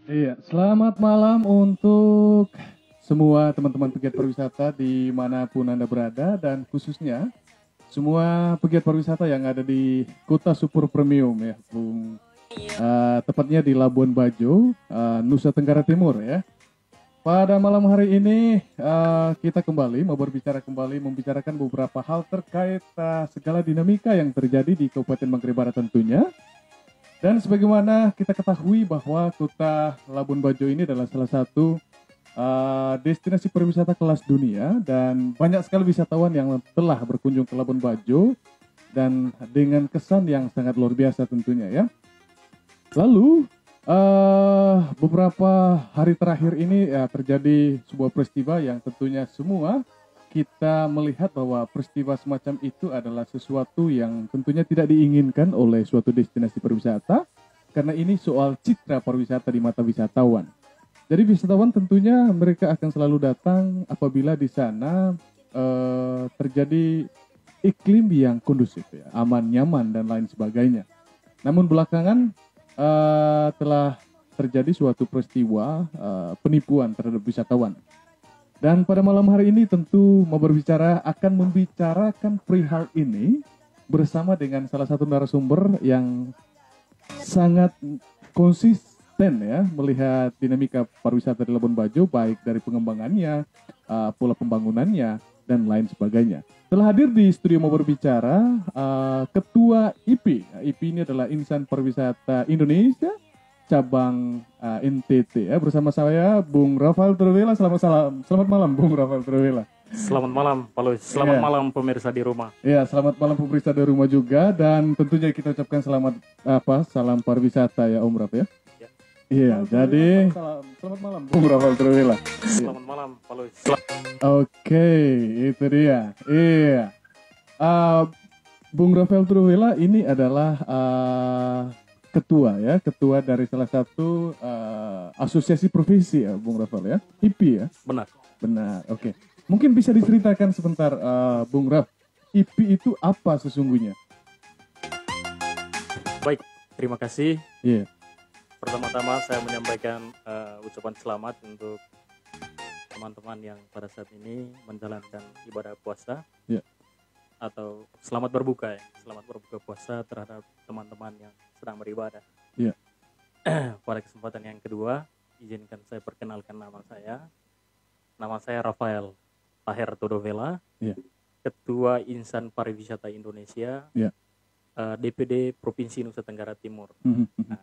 Iya, selamat malam untuk semua teman-teman pegiat pariwisata dimanapun Anda berada dan khususnya semua pegiat pariwisata yang ada di Kota Super Premium ya, Bung. Tepatnya di Labuan Bajo, Nusa Tenggara Timur ya. Pada malam hari ini kita kembali mau berbicara kembali membicarakan beberapa hal terkait segala dinamika yang terjadi di Kabupaten Manggarai Barat tentunya. Dan sebagaimana kita ketahui bahwa kota Labuan Bajo ini adalah salah satu destinasi pariwisata kelas dunia dan banyak sekali wisatawan yang telah berkunjung ke Labuan Bajo dan dengan kesan yang sangat luar biasa tentunya ya. Lalu beberapa hari terakhir ini terjadi sebuah peristiwa yang tentunya semua kita melihat bahwa peristiwa semacam itu adalah sesuatu yang tentunya tidak diinginkan oleh suatu destinasi pariwisata karena ini soal citra pariwisata di mata wisatawan. Jadi wisatawan tentunya mereka akan selalu datang apabila di sana terjadi iklim yang kondusif, ya, aman, nyaman dan lain sebagainya. Namun belakangan telah terjadi suatu peristiwa penipuan terhadap wisatawan. Dan pada malam hari ini tentu mau akan membicarakan perihal ini bersama dengan salah satu narasumber yang sangat konsisten ya melihat dinamika pariwisata di Labuan Bajo baik dari pengembangannya, pola pembangunannya dan lain sebagainya. Telah hadir di studio mau berbicara Ketua IPI. IPI ini adalah Insan Pariwisata Indonesia cabang NTT ya, bersama saya Bung Rafael Trewela. Selamat malam Bung Rafael Trewela. Selamat malam Pak Luis, selamat malam pemirsa di rumah. Iya, selamat malam pemirsa di rumah juga dan tentunya kita ucapkan salam pariwisata ya Om Raf ya. Iya, jadi selamat malam Bung Rafael Trewela. Selamat malam Pak Luis. Oke, itu dia. Iya. Bung Rafael Trewela ini adalah ketua dari salah satu asosiasi profesi ya, Bung Rafael ya, IPI ya. Benar. Oke. Mungkin bisa diceritakan sebentar, Bung Raf, IPI itu apa sesungguhnya? Baik, terima kasih. Iya. Pertama-tama saya menyampaikan ucapan selamat untuk teman-teman yang pada saat ini menjalankan ibadah puasa. Iya. Atau selamat berbuka ya, selamat berbuka puasa terhadap teman-teman yang sedang beribadah. Iya. Pada kesempatan yang kedua, izinkan saya perkenalkan nama saya. Nama saya Rafael Taher Todovela, Iya. Ketua Insan Pariwisata Indonesia, Iya. DPD Provinsi Nusa Tenggara Timur. Nah,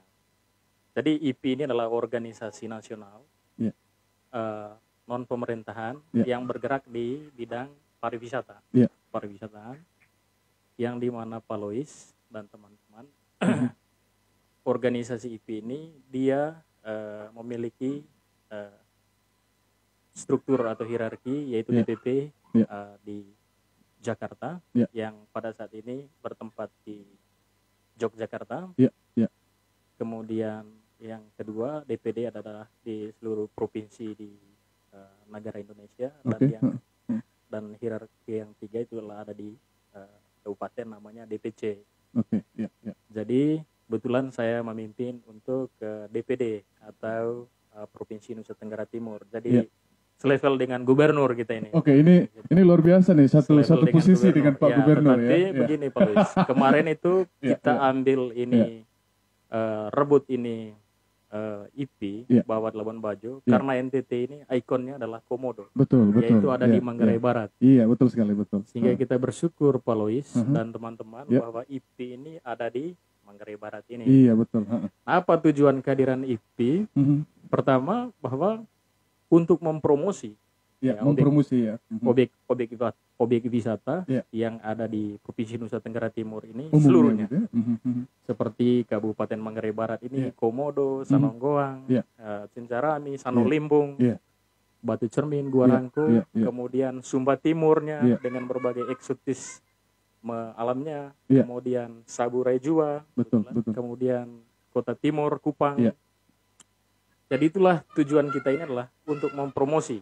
jadi IPI ini adalah organisasi nasional, Iya. non pemerintahan yang bergerak di bidang pariwisata. Iya. Pariwisataan yang dimana Pak Lois dan teman-teman organisasi IPI ini dia memiliki struktur atau hierarki yaitu DPP di Jakarta yang pada saat ini bertempat di Yogyakarta. Kemudian yang kedua DPD adalah di seluruh provinsi di negara Indonesia dan hierarki yang tiga itu adalah ada di kabupaten namanya DPC. Jadi kebetulan saya memimpin untuk DPD atau Provinsi Nusa Tenggara Timur. Jadi selevel dengan gubernur kita ini. Oke, ini luar biasa nih satu posisi dengan Pak Gubernur ya. Tapi begini Pak Luis, kemarin itu kita ambil ini rebut ini IPI Bawat Labuan Bajo karena NTT ini ikonnya adalah komodo. Betul. Yaitu ada di Manggarai Barat. Iya, betul sekali, betul. Sehingga kita bersyukur Pak Lois dan teman-teman bahwa IPI ini ada di Manggarai Barat ini. Iya, betul. Apa tujuan kehadiran IPI? Pertama bahwa untuk mempromosi objek wisata yang ada di Provinsi Nusa Tenggara Timur ini seluruhnya. Seperti Kabupaten Manggarai Barat ini Komodo, Sanonggoang, Cincarami, Sanolimbung, Batu Cermin, Gua Rangku, kemudian Sumba Timurnya dengan berbagai eksotis alamnya, kemudian Saburai Jua, kemudian Kota Timur, Kupang. Jadi itulah tujuan kita ini adalah untuk mempromosi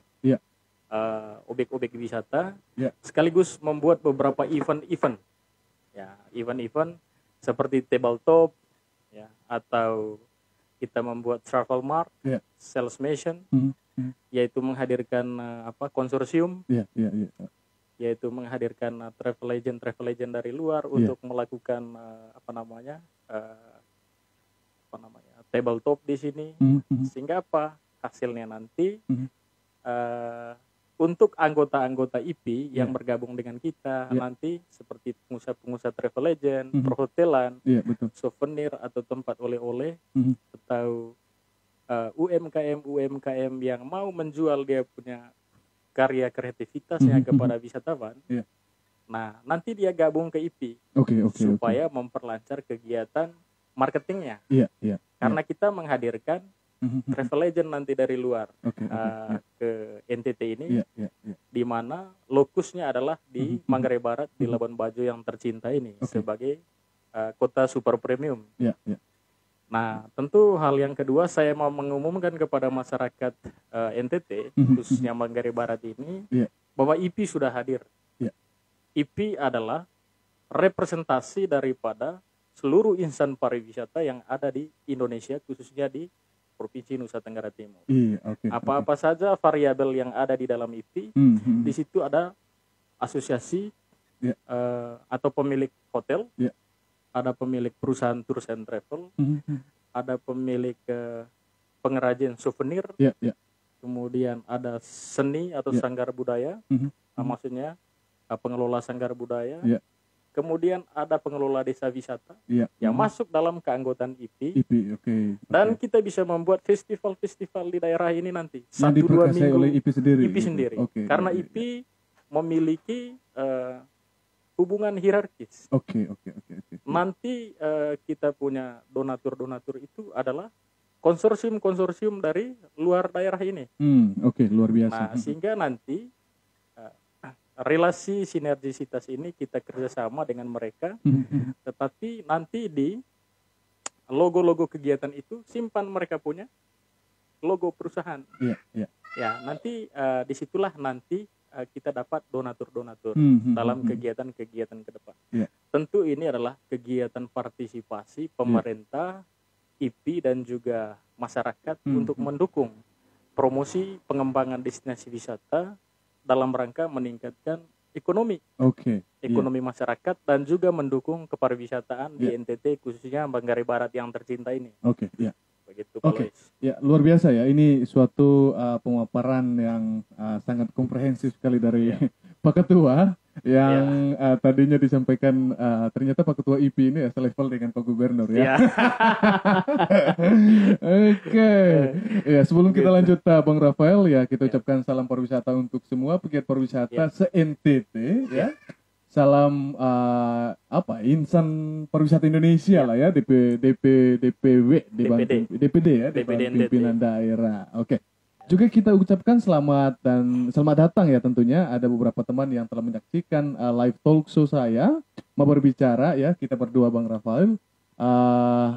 objek-objek wisata, sekaligus membuat beberapa event-event, event-event seperti tabletop, atau kita membuat travel mart, sales mission, yaitu menghadirkan konsorsium, yaitu menghadirkan travel agent dari luar untuk melakukan tabletop di sini, sehingga hasilnya nanti untuk anggota-anggota IP yang bergabung dengan kita nanti seperti pengusaha travel agent, perhotelan, souvenir atau tempat oleh-oleh, atau UMKM yang mau menjual dia punya karya kreativitasnya kepada wisatawan. Nah, nanti dia gabung ke IP supaya memperlancar kegiatan marketingnya. Karena kita menghadirkan travel agent nanti dari luar ke NTT ini, di mana lokusnya adalah di Manggarai Barat, di Labuan Bajo yang tercinta ini sebagai kota super premium. Nah, tentu hal yang kedua saya mau mengumumkan kepada masyarakat NTT, khususnya Manggarai Barat ini, bahwa IP sudah hadir. IP adalah representasi daripada seluruh insan pariwisata yang ada di Indonesia, khususnya di Provinsi Nusa Tenggara Timur. Apa-apa saja variabel yang ada di dalam IP, di situ ada asosiasi atau pemilik hotel, ada pemilik perusahaan tours and travel, ada pemilik pengrajin souvenir, kemudian ada seni atau sanggar budaya, maksudnya pengelola sanggar budaya, kemudian ada pengelola desa wisata yang masuk dalam keanggotaan IP, dan kita bisa membuat festival-festival di daerah ini nanti 1-2 minggu oleh IP sendiri. Karena IP memiliki hubungan hierarkis. Nanti kita punya donatur itu adalah konsorsium dari luar daerah ini. Luar biasa. Nah, sehingga nanti relasi sinergisitas ini kita kerjasama dengan mereka, tetapi nanti di logo-logo kegiatan itu simpan mereka punya logo perusahaan. Ya, nanti disitulah nanti kita dapat donatur dalam kegiatan-kegiatan ke depan. Tentu ini adalah kegiatan partisipasi pemerintah, IP dan juga masyarakat untuk mendukung promosi pengembangan destinasi wisata dalam rangka meningkatkan ekonomi masyarakat dan juga mendukung kepariwisataan di NTT, khususnya Manggarai Barat yang tercinta ini. Begitu, Pak Lois. Luar biasa ya. Ini suatu pemaparan yang sangat komprehensif sekali dari Pak Ketua yang tadinya disampaikan, ternyata Pak Ketua IP ini selevel dengan Pak Gubernur ya. Sebelum kita lanjut Bang Rafael ya, kita ucapkan salam pariwisata untuk semua pegiat pariwisata se-NTT ya. Salam insan pariwisata Indonesia lah ya, DPD ya, Dewan Pimpinan Daerah. Juga kita ucapkan selamat datang ya, tentunya ada beberapa teman yang telah menyaksikan live talk show saya mau berbicara ya, kita berdua Bang Rafael.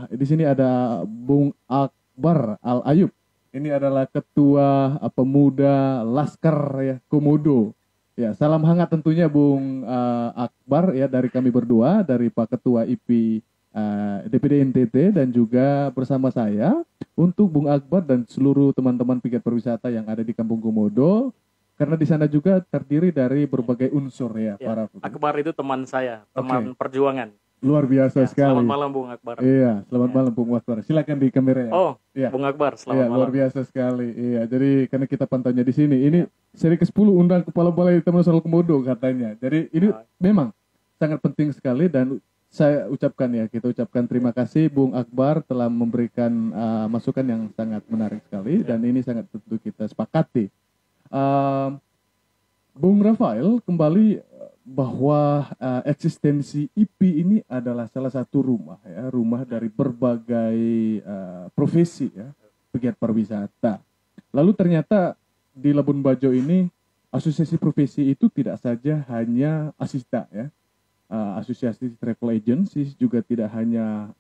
Di sini ada Bung Akbar Al Ayub. Ini adalah Ketua Pemuda Laskar ya, Komodo. Ya, salam hangat tentunya Bung Akbar ya, dari kami berdua, dari Pak Ketua IP DPD NTT, dan juga bersama saya untuk Bung Akbar dan seluruh teman-teman pegiat pariwisata yang ada di Kampung Komodo, karena di sana juga terdiri dari berbagai unsur ya. Para Akbar itu teman saya, teman perjuangan. Luar biasa sekali. Selamat malam Bung Akbar. Iya, selamat malam Bung Akbar. Silakan di kamera ya. Bung Akbar, selamat malam. Luar biasa sekali. Iya, jadi karena kita pantaunya di sini, ini seri ke-10 undang Kepala Balai Taman Nasional Komodo katanya. Jadi ini memang sangat penting sekali, dan kita ucapkan terima kasih Bung Akbar telah memberikan masukan yang sangat menarik sekali, dan ini sangat tentu kita sepakati. Bung Rafael kembali bahwa eksistensi IP ini adalah salah satu rumah dari berbagai profesi ya, pegiat pariwisata. Lalu ternyata di Labuan Bajo ini asosiasi profesi itu tidak saja hanya Asista ya, asosiasi travel agency, juga tidak hanya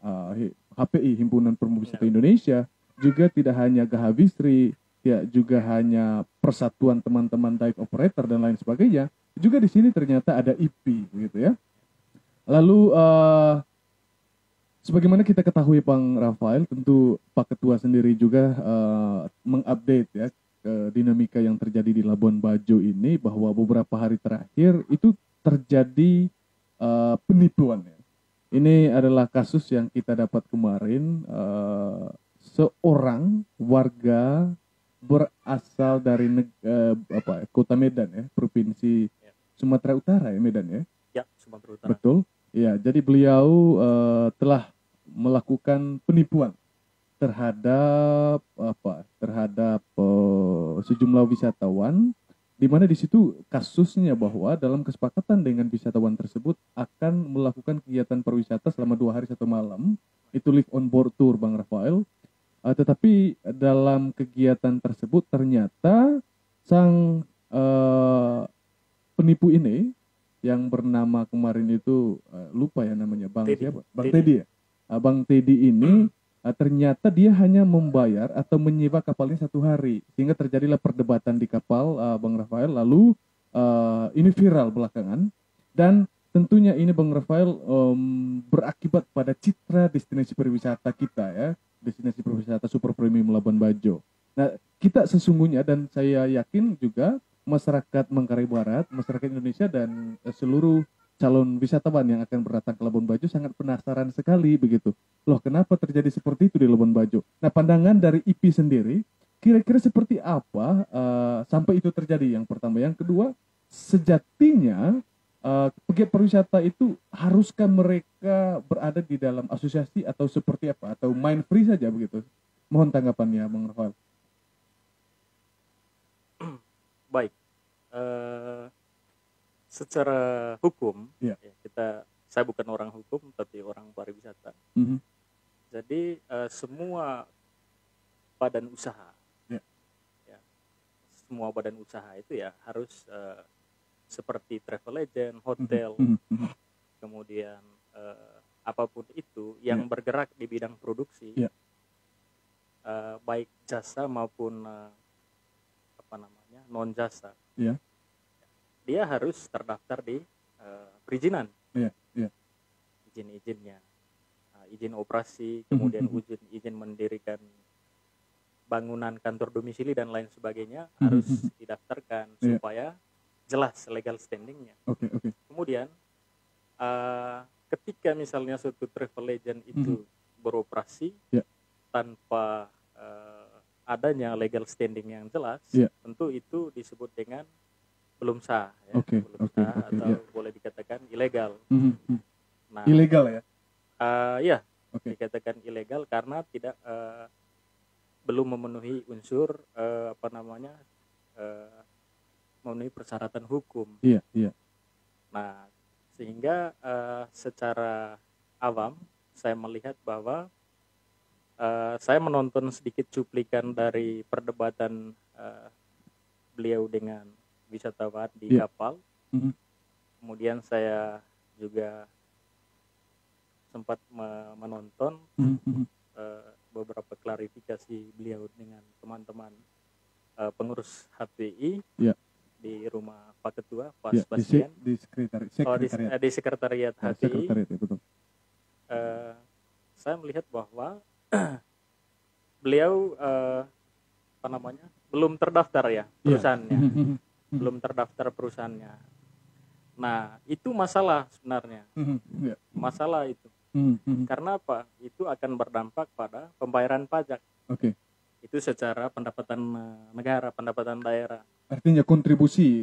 HPI, Himpunan Promosi Indonesia, juga tidak hanya Gahawisri, ya juga hanya persatuan teman-teman dive operator dan lain sebagainya. Juga di sini ternyata ada IP gitu ya. Lalu sebagaimana kita ketahui Bang Rafael, tentu Pak Ketua sendiri juga mengupdate ya dinamika yang terjadi di Labuan Bajo ini, bahwa beberapa hari terakhir itu terjadi penipuan ya. Ini adalah kasus yang kita dapat kemarin, seorang warga berasal dari Kota Medan ya, Provinsi Sumatera Utara ya, Medan ya. Ya, Sumatera Utara. Betul. Ya, jadi beliau telah melakukan penipuan terhadap sejumlah wisatawan, di mana di situ kasusnya bahwa dalam kesepakatan dengan wisatawan tersebut akan melakukan kegiatan pariwisata selama 2 hari 1 malam, itu live on board tour Bang Rafael. Tetapi dalam kegiatan tersebut ternyata sang penipu ini yang bernama kemarin itu lupa ya namanya, Bang Teddy. Siapa? Bang Teddy ya. Bang Teddy ini ternyata dia hanya membayar atau menyewa kapalnya 1 hari, sehingga terjadilah perdebatan di kapal, Bang Rafael. Lalu ini viral belakangan, dan tentunya ini Bang Rafael berakibat pada citra destinasi pariwisata kita ya, destinasi pariwisata super premium Labuan Bajo. Nah, kita sesungguhnya, dan saya yakin juga masyarakat Manggarai Barat, masyarakat Indonesia, dan seluruh calon wisatawan yang akan berdatang ke Labuan Bajo sangat penasaran sekali begitu. Loh, kenapa terjadi seperti itu di Labuan Bajo? Nah, pandangan dari IP sendiri, kira-kira seperti apa sampai itu terjadi? Yang pertama. Yang kedua, sejatinya pegiat pariwisata itu haruskah mereka berada di dalam asosiasi atau seperti apa? Atau main free saja begitu? Mohon tanggapannya, Bang Rafael. Baik, secara hukum, ya, saya bukan orang hukum tapi orang pariwisata. Jadi semua badan usaha, ya, semua badan usaha itu ya harus seperti travel agent, hotel, kemudian apapun itu yang bergerak di bidang produksi, baik jasa maupun non jasa, dia harus terdaftar di perizinan, izin-izinnya, izin operasi, kemudian izin mendirikan bangunan kantor domisili dan lain sebagainya harus didaftarkan supaya jelas legal standingnya. Kemudian ketika misalnya suatu travel agent itu beroperasi tanpa adanya legal standing yang jelas, tentu itu disebut dengan belum sah, ya. Belum sah atau boleh dikatakan ilegal. Nah, ilegal ya? Dikatakan ilegal karena tidak belum memenuhi unsur memenuhi persyaratan hukum. Nah, sehingga secara awam saya melihat bahwa saya menonton sedikit cuplikan dari perdebatan beliau dengan wisatawan di kapal. Kemudian saya juga sempat menonton beberapa klarifikasi beliau dengan teman-teman pengurus HPI di rumah Pak Ketua, Pak Sebastian, di sekretariat HPI. Saya melihat bahwa beliau belum terdaftar ya perusahaannya, belum terdaftar perusahaannya. Nah, itu masalah sebenarnya, masalah itu. Karena apa? Itu akan berdampak pada pembayaran pajak. Itu secara pendapatan negara, pendapatan daerah. Artinya kontribusi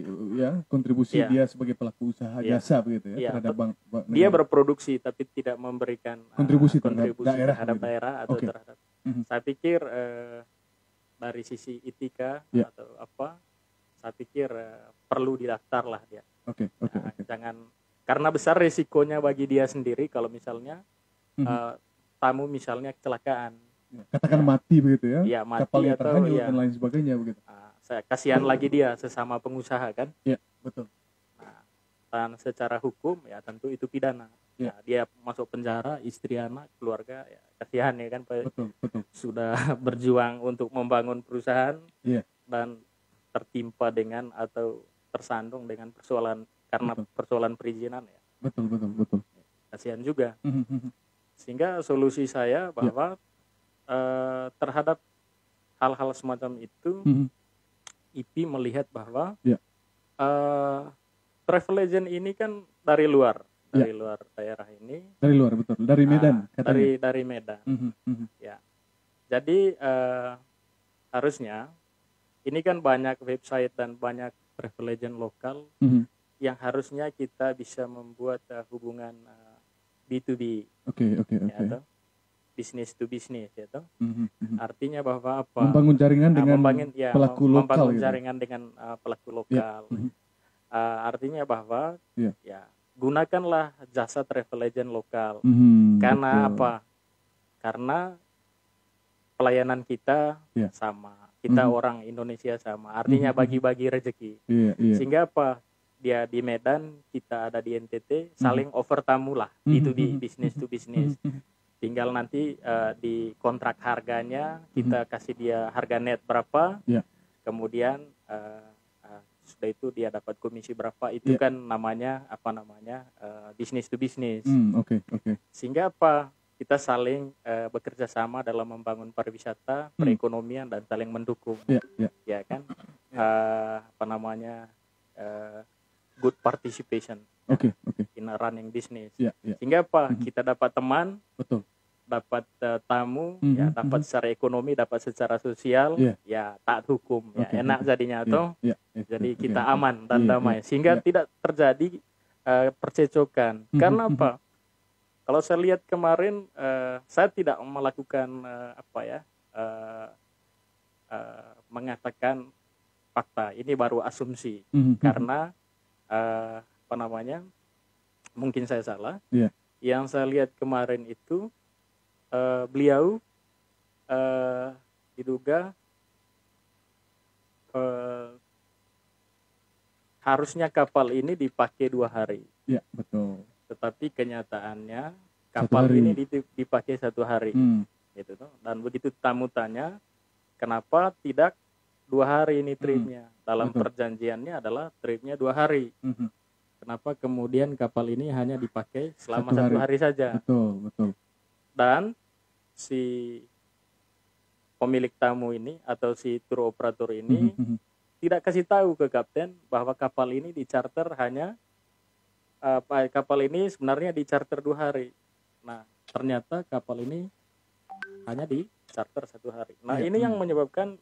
dia sebagai pelaku usaha jasa begitu ya, terhadap bank. Dia berproduksi tapi tidak memberikan kontribusi terhadap daerah atau terhadap. Saya pikir dari sisi etika atau apa, saya pikir perlu didaftar lah dia. Jangan, karena besar resikonya bagi dia sendiri kalau misalnya tamu misalnya kecelakaan. Katakan mati begitu ya? Iya, mati kapalnya atau terhanyut dan lain sebagainya begitu. Saya kasihan lagi dia sesama pengusaha kan? Iya, betul. Nah, dan secara hukum ya tentu itu pidana. Nah, dia masuk penjara, istri, anak, keluarga, ya kasihan ya kan? Betul. Sudah berjuang untuk membangun perusahaan dan tertimpa dengan atau tersandung dengan persoalan karena persoalan perizinan ya. Betul. Kasihan juga. Sehingga solusi saya bahwa terhadap hal-hal semacam itu, IP melihat bahwa travel agent ini kan dari luar daerah ini. Dari luar, betul. Dari Medan, katanya. Dari Medan. Ya. Jadi harusnya ini kan banyak website dan banyak travel agent lokal yang harusnya kita bisa membuat hubungan B2B. Oke. Ya, business to business, ya toh. Artinya bahwa apa? Membangun jaringan dengan pelaku lokal. Membangun jaringan dengan pelaku lokal. Artinya bahwa gunakanlah jasa travel agent lokal. Karena apa? Karena pelayanan kita sama. Kita orang Indonesia sama. Artinya bagi-bagi rezeki. Sehingga apa? Dia di Medan, kita ada di NTT, saling over tamu lah. Itu di business to business. Tinggal nanti di kontrak harganya kita kasih dia harga net berapa, kemudian sudah itu dia dapat komisi berapa, itu kan namanya business to business. Oke. Sehingga apa, kita saling bekerja sama dalam membangun pariwisata, perekonomian dan saling mendukung. Ya kan, good participation. In a running business. Sehingga apa? Kita dapat teman, betul. Dapat tamu, dapat secara ekonomi, dapat secara sosial, taat hukum, enak jadinya toh. Jadi kita aman dan damai, sehingga tidak terjadi percecokan. Karena apa? Kalau saya lihat kemarin, saya tidak melakukan mengatakan fakta. Ini baru asumsi, karena mungkin saya salah. Yang saya lihat kemarin itu beliau diduga harusnya kapal ini dipakai 2 hari. Ya, betul. Tetapi kenyataannya kapal ini dipakai 1 hari. Gitu toh. Dan begitu tamu tanya, kenapa tidak 2 hari ini tripnya? Dalam perjanjiannya adalah tripnya 2 hari. Kenapa kemudian kapal ini hanya dipakai selama 1 hari saja? Betul. Dan si pemilik tamu ini atau si tour operator ini tidak kasih tahu ke kapten bahwa kapal ini dicharter kapal ini sebenarnya dicharter 2 hari. Nah, ternyata kapal ini hanya dicharter 1 hari. Nah, ini yang menyebabkan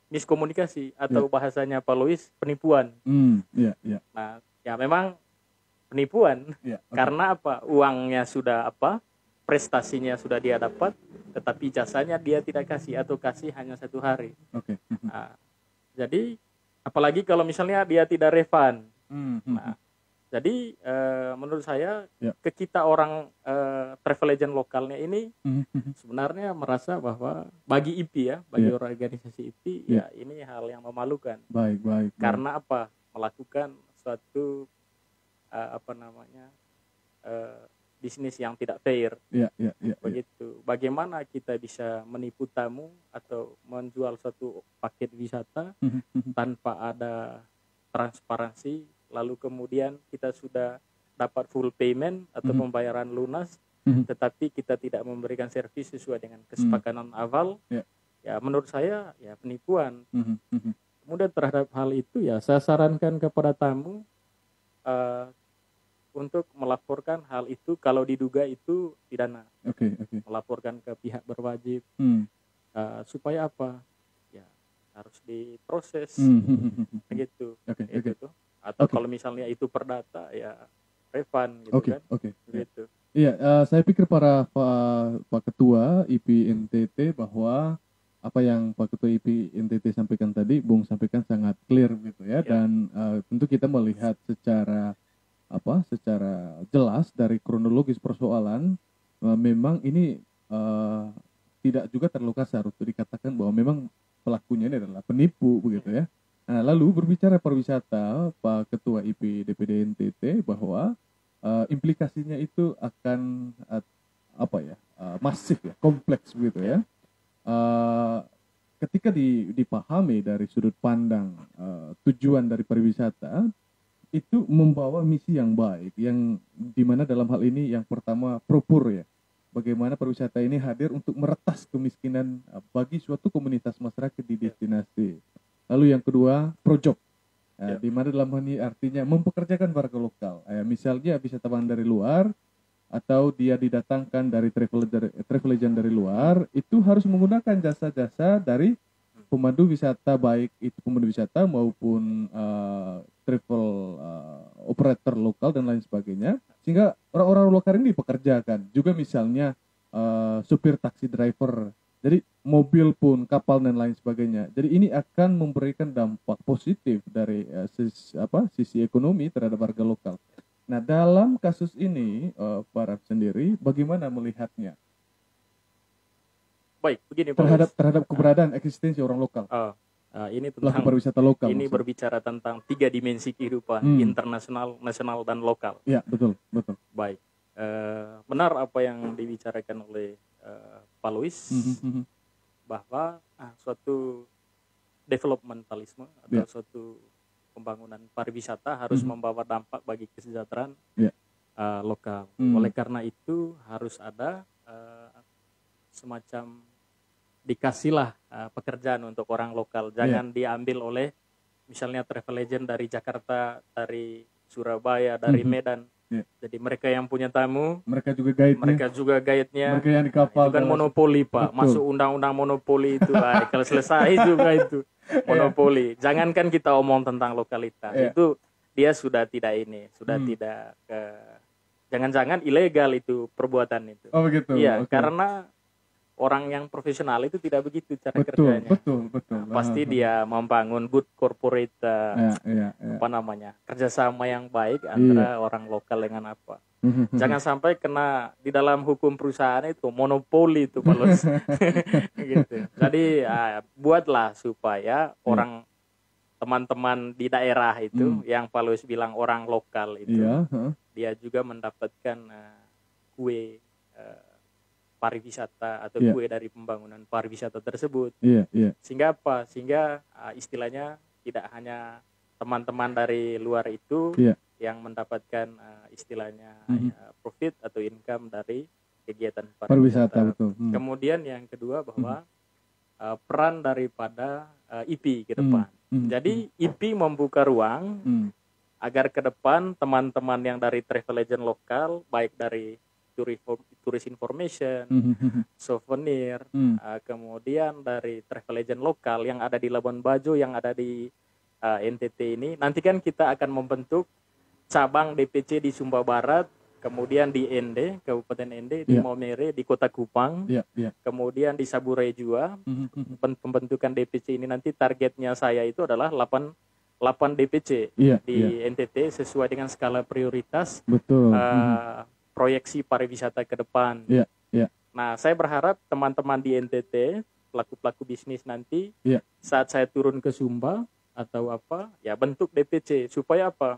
miskomunikasi atau bahasanya Pak Lois, penipuan. Nah, ya memang penipuan. Karena apa? Uangnya sudah prestasinya sudah dia dapat, tetapi jasanya dia tidak kasih atau kasih hanya 1 hari. Nah, jadi apalagi kalau misalnya dia tidak refund. Nah, jadi menurut saya ke kita orang travel agent lokalnya ini sebenarnya merasa bahwa bagi IP bagi organisasi IP ini hal yang memalukan. Baik. Karena apa? Melakukan suatu bisnis yang tidak fair. Begitu. Bagaimana kita bisa menipu tamu atau menjual suatu paket wisata tanpa ada transparansi, lalu kemudian kita sudah dapat full payment atau pembayaran lunas, tetapi kita tidak memberikan servis sesuai dengan kesepakatan awal. Ya menurut saya ya penipuan. Kemudian terhadap hal itu saya sarankan kepada tamu untuk melaporkan hal itu kalau diduga itu pidana. Melaporkan ke pihak berwajib. Supaya apa? Ya harus diproses. Begitu. Gitu. Atau kalau misalnya itu perdata ya refund gitu kan. Gitu. Iya, saya pikir para Pak Ketua IP NTT bahwa apa yang Pak Ketua IP NTT sampaikan tadi, Bung sampaikan sangat clear gitu ya. Dan tentu kita melihat secara jelas dari kronologis persoalan, memang ini tidak juga terlalu kasar untuk dikatakan bahwa memang pelakunya ini adalah penipu begitu ya. Nah, lalu berbicara pariwisata, Pak Ketua IP DPD NTT bahwa implikasinya itu akan masif ya, kompleks begitu ya. Ketika dipahami dari sudut pandang tujuan dari pariwisata, itu membawa misi yang baik, yang dimana dalam hal ini yang pertama propur ya, bagaimana pariwisata ini hadir untuk meretas kemiskinan bagi suatu komunitas masyarakat di destinasi. Lalu yang kedua projok, di mana dalam hal ini artinya mempekerjakan warga lokal, misalnya wisatawan dari luar atau dia didatangkan dari travel agent dari luar, itu harus menggunakan jasa-jasa dari pemandu wisata, baik itu pemandu wisata maupun travel operator lokal dan lain sebagainya, sehingga orang-orang lokal ini dipekerjakan. Juga misalnya supir taksi driver, jadi mobil pun, kapal dan lain sebagainya. Jadi ini akan memberikan dampak positif dari sisi ekonomi terhadap warga lokal. Nah, dalam kasus ini Pak Raf sendiri bagaimana melihatnya? Baik, begini terhadap keberadaan eksistensi orang lokal. Ini tentang pariwisata lokal. Ini maksudnya berbicara tentang 3 dimensi kehidupan, internasional, nasional, dan lokal. Ya, betul. Baik, benar apa yang dibicarakan oleh Pak Luis, bahwa suatu developmentalisme atau suatu pembangunan pariwisata harus membawa dampak bagi kesejahteraan lokal. Oleh karena itu harus ada semacam dikasihlah pekerjaan untuk orang lokal, jangan diambil oleh misalnya travel agent dari Jakarta, dari Surabaya, dari Medan. Jadi mereka yang punya tamu, mereka juga guide-nya, mereka yang di kapal, itu kan monopoli Pak. Betul. Masuk undang-undang monopoli itu, kalau selesai juga itu monopoli. Jangankan kita omong tentang lokalitas, itu dia sudah tidak tidak jangan-jangan ilegal itu perbuatan itu. Oh begitu. Iya, karena orang yang profesional itu tidak begitu cara kerjanya. Betul. Pasti dia membangun good corporate kerjasama yang baik antara orang lokal dengan apa. Jangan sampai kena di dalam hukum perusahaan itu monopoli itu kalau gitu. Jadi buatlah supaya orang teman-teman di daerah itu yang Pak Luis bilang orang lokal itu dia juga mendapatkan kue pariwisata atau kue dari pembangunan pariwisata tersebut. Sehingga apa? Sehingga istilahnya tidak hanya teman-teman dari luar itu yang mendapatkan istilahnya profit atau income dari kegiatan pariwisata. Betul. Kemudian yang kedua bahwa peran daripada IP ke depan. Jadi IP membuka ruang agar ke depan teman-teman yang dari travel agent lokal, baik dari tourist information, souvenir, kemudian dari travel agent lokal yang ada di Labuan Bajo, yang ada di NTT ini, nanti kan kita akan membentuk cabang DPC di Sumba Barat, kemudian di Ende, Kabupaten Ende, di Maumere, di Kota Kupang, kemudian di Saburai Jua. Pembentukan DPC ini nanti targetnya saya itu adalah 8 DPC di NTT sesuai dengan skala prioritas. Betul. Proyeksi pariwisata ke depan. Nah, saya berharap teman-teman di NTT, pelaku-pelaku bisnis nanti, saat saya turun ke Sumba atau apa, ya bentuk DPC supaya apa?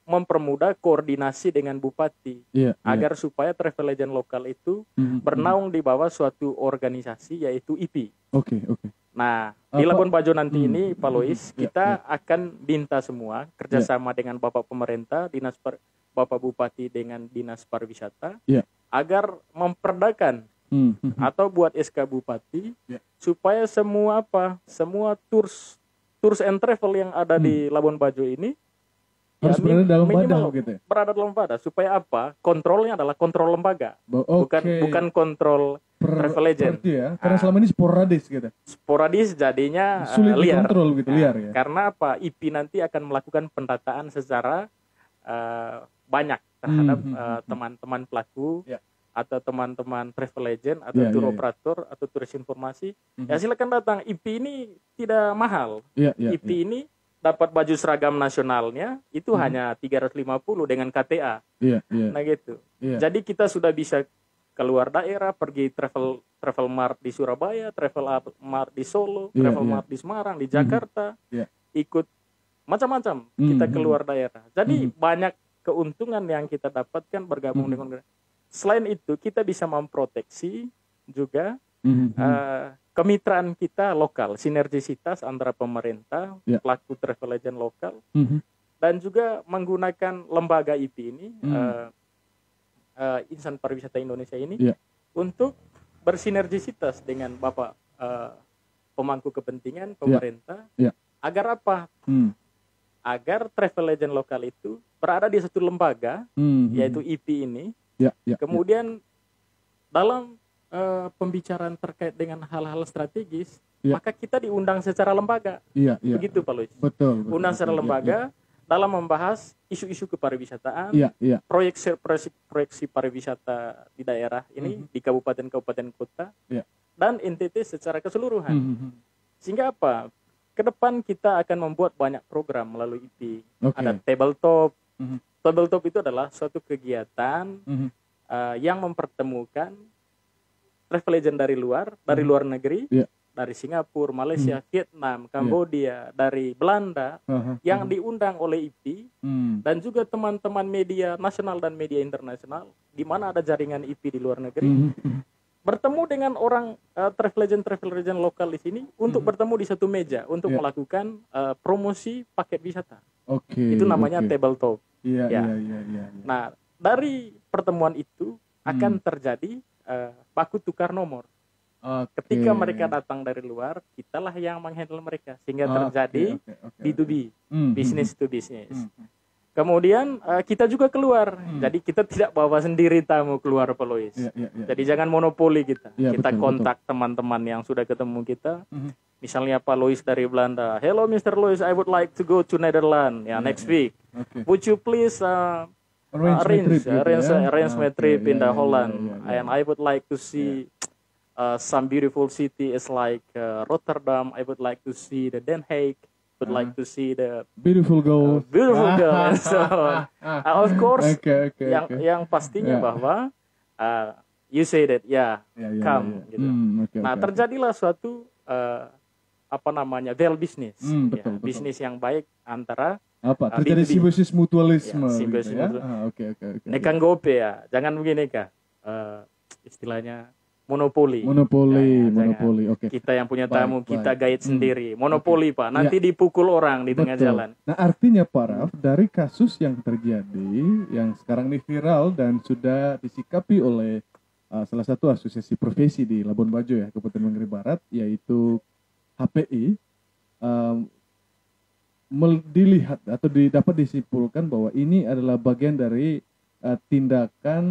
Mempermudah koordinasi dengan bupati, agar supaya travel agent lokal itu bernaung di bawah suatu organisasi yaitu IP. Oke. Nah, di Labuan Bajo nanti ini, Pak Lois, kita akan minta semua kerjasama dengan Bapak Pemerintah, Bapak Bupati dengan Dinas Pariwisata, agar memperdakan atau buat SK Bupati supaya semua tours and travel yang ada di Labuan Bajo ini harus berada dalam wadah gitu ya? Berada dalam wadah supaya apa? Kontrolnya adalah kontrol lembaga, bukan kontrol travel agent. Karena selama ini sporadis gitu. Sporadis jadinya sulit liar. Kontrol gitu, liar ya. Karena apa? IP nanti akan melakukan pendataan secara banyak terhadap teman-teman pelaku atau teman-teman travel agent atau tour operator atau turis informasi. Ya silakan datang. IP ini tidak mahal. IP ini dapat baju seragam nasionalnya itu hanya 350 dengan KTA. Nah gitu. Jadi kita sudah bisa keluar daerah, pergi travel mart di Surabaya, travel mart di Solo, travel mart di Semarang, di Jakarta, ikut macam-macam kita keluar daerah. Jadi banyak keuntungan yang kita dapatkan bergabung dengan. Selain itu kita bisa memproteksi juga kemitraan kita lokal, sinergisitas antara pemerintah, pelaku travel agent lokal, dan juga menggunakan lembaga IP ini, Insan Pariwisata Indonesia ini, untuk bersinergisitas dengan Bapak pemangku kepentingan pemerintah, agar apa? Agar travel agent lokal itu berada di satu lembaga, yaitu IP ini, kemudian dalam pembicaraan terkait dengan hal-hal strategis, maka kita diundang secara lembaga. Begitu Pak Luis. Betul. Undang secara lembaga dalam membahas isu-isu kepariwisataan, proyeksi pariwisata di daerah ini, di kabupaten-kabupaten kota, dan NTT secara keseluruhan. Sehingga apa? Ke depan kita akan membuat banyak program melalui IP. Ada tabletop. Tabletop itu adalah suatu kegiatan yang mempertemukan travel agent dari luar negeri, dari Singapura, Malaysia, Vietnam, Kambodia, dari Belanda, yang diundang oleh IP, dan juga teman-teman media nasional dan media internasional, di mana ada jaringan IP di luar negeri, bertemu dengan orang travel agent lokal di sini untuk bertemu di satu meja untuk melakukan promosi paket wisata. Itu namanya tabletop. Nah, dari pertemuan itu akan terjadi baku tukar nomor. Ketika mereka datang dari luar, kitalah yang menghandle mereka, sehingga terjadi B2B, business to business. Kemudian kita juga keluar, jadi kita tidak bawa sendiri tamu keluar, Pak Lois. Jadi jangan monopoli kita. Kita kontak teman-teman yang sudah ketemu kita. Misalnya Pak Lois dari Belanda, hello Mr. Lois, I would like to go to Netherlands next week. Would you please arrange my trip in the Holland, and I would like to see some beautiful city is like Rotterdam. I would like to see the Den Haag. Would like to see the beautiful girl, and so on. Of course, yang pastinya bahwa you say that, come. Gitu. Terjadilah suatu business, bisnis yang baik antara terjadi simbiosis mutualisme. Nekan gope ya, jangan begini Kak. Istilahnya monopoli. Kita yang punya tamu, kita guide sendiri. Monopoli Pak, nanti dipukul orang di tengah jalan. Nah artinya Pak Raf, dari kasus yang terjadi, yang sekarang ini viral dan sudah disikapi oleh salah satu asosiasi profesi di Labuan Bajo ya, Kabupaten Manggarai Barat, yaitu HPI, dilihat atau dapat disimpulkan bahwa ini adalah bagian dari tindakan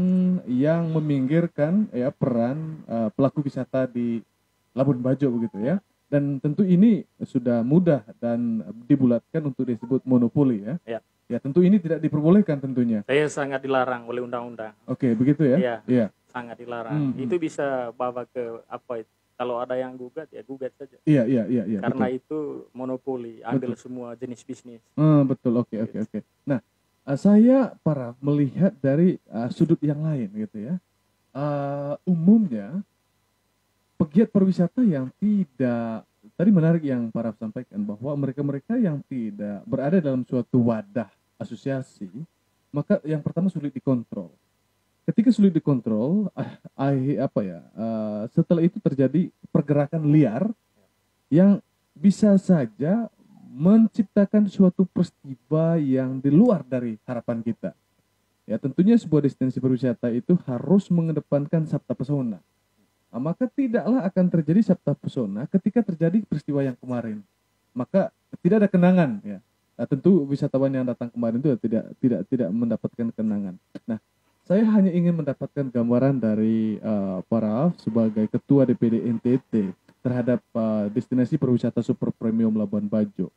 yang meminggirkan peran pelaku wisata di Labuan Bajo begitu ya, dan tentu ini sudah mudah dan dibulatkan untuk disebut monopoli ya. Tentu ini tidak diperbolehkan tentunya. Saya sangat dilarang oleh undang-undang. Begitu ya. Sangat dilarang. Itu bisa bawa ke kalau ada yang gugat ya gugat saja. Karena betul. Itu monopoli, ambil semua jenis bisnis. Betul. Oke. Nah, saya melihat dari sudut yang lain gitu ya. Umumnya pegiat pariwisata yang tidak, tadi menarik yang Pak Raf sampaikan bahwa mereka-mereka yang tidak berada dalam suatu wadah asosiasi, maka yang pertama sulit dikontrol. Ketika sulit dikontrol, setelah itu terjadi pergerakan liar yang bisa saja menciptakan suatu peristiwa yang di luar dari harapan kita. Ya, tentunya sebuah destinasi pariwisata itu harus mengedepankan sabta pesona. Maka tidaklah akan terjadi sabta pesona ketika terjadi peristiwa yang kemarin. Maka tidak ada kenangan ya. Tentu wisatawan yang datang kemarin itu tidak mendapatkan kenangan. Nah, saya hanya ingin mendapatkan gambaran dari Pak Raf sebagai Ketua DPD NTT terhadap destinasi pariwisata super premium Labuan Bajo.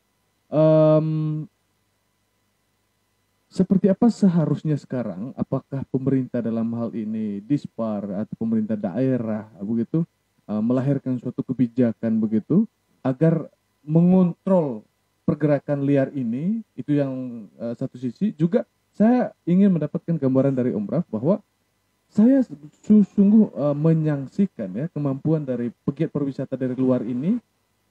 Seperti apa seharusnya sekarang? Apakah pemerintah dalam hal ini Dispar atau pemerintah daerah begitu melahirkan suatu kebijakan begitu agar mengontrol pergerakan liar ini? Itu yang satu sisi. Juga saya ingin mendapatkan gambaran dari Om Raf bahwa saya sungguh menyaksikan ya kemampuan dari pegiat pariwisata dari luar ini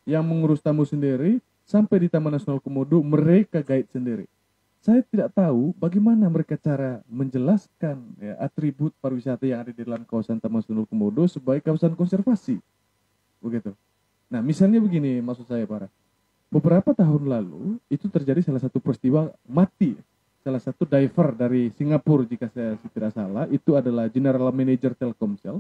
yang mengurus tamu sendiri sampai di Taman Nasional Komodo mereka guide sendiri. Saya tidak tahu bagaimana mereka cara menjelaskan ya, atribut pariwisata yang ada di dalam kawasan Taman Nasional Komodo sebagai kawasan konservasi, begitu. Nah, misalnya begini maksud saya Pak Raf. beberapa tahun lalu itu terjadi salah satu peristiwa mati. Salah satu diver dari Singapura, jika saya tidak salah, itu adalah General Manager Telkomsel.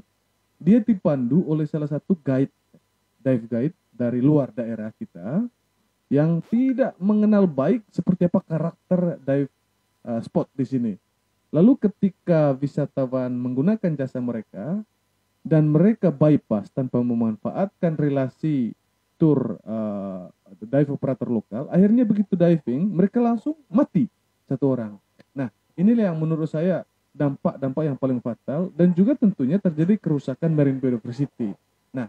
Dia dipandu oleh salah satu dive guide dari luar daerah kita yang tidak mengenal baik seperti apa karakter dive spot di sini. Lalu ketika wisatawan menggunakan jasa mereka dan mereka bypass tanpa memanfaatkan relasi tour dive operator lokal, akhirnya begitu diving mereka langsung mati satu orang. Nah, inilah yang menurut saya dampak-dampak yang paling fatal, dan juga tentunya terjadi kerusakan marine biodiversity. Nah,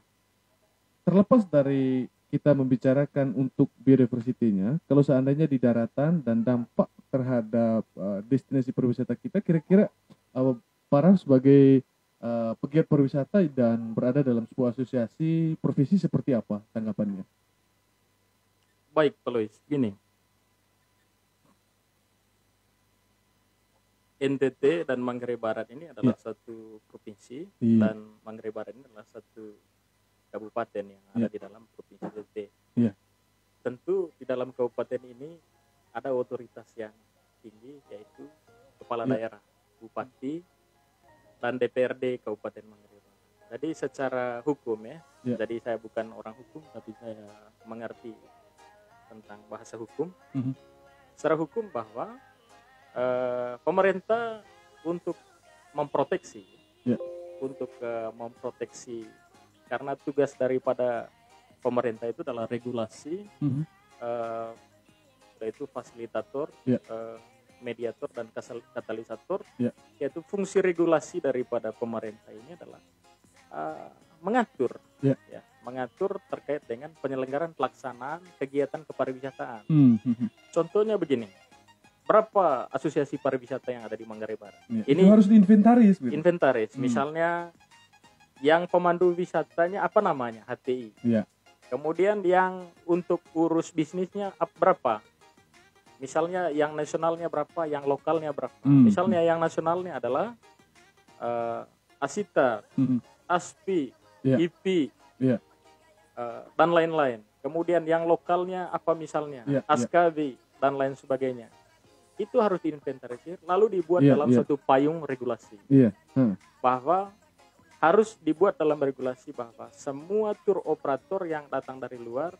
terlepas dari kita membicarakan untuk biodiversity-nya, kalau seandainya di daratan dan dampak terhadap destinasi pariwisata kita, kira-kira para sebagai pegiat pariwisata dan berada dalam sebuah asosiasi profesi seperti apa tanggapannya? Baik, Pak Lois, gini. NTT dan Manggarai Barat ini adalah satu provinsi, dan Manggarai Barat ini adalah satu kabupaten yang ada di dalam provinsi NTT. Tentu di dalam kabupaten ini ada otoritas yang tinggi, yaitu kepala daerah, bupati, dan DPRD Kabupaten Manggarai Barat. Jadi secara hukum jadi saya bukan orang hukum, tapi saya mengerti tentang bahasa hukum. Secara hukum bahwa pemerintah untuk memproteksi, karena tugas daripada pemerintah itu adalah regulasi, yaitu fasilitator, mediator, dan katalisator. Yaitu fungsi regulasi daripada pemerintah ini adalah mengatur, mengatur terkait dengan penyelenggaraan pelaksanaan kegiatan kepariwisataan. Contohnya begini. Berapa asosiasi pariwisata yang ada di Manggarai Barat? Ini harus diinventaris. Inventaris. Misalnya yang pemandu wisatanya apa namanya? HTI. Kemudian yang untuk urus bisnisnya berapa? Misalnya yang nasionalnya berapa, yang lokalnya berapa? Misalnya yang nasionalnya adalah ASITA, ASPI, IPI, dan lain-lain. Kemudian yang lokalnya apa misalnya? ASKB dan lain sebagainya. Itu harus diinventarisir, lalu dibuat dalam suatu payung regulasi. Bahwa harus dibuat dalam regulasi bahwa semua tour operator yang datang dari luar,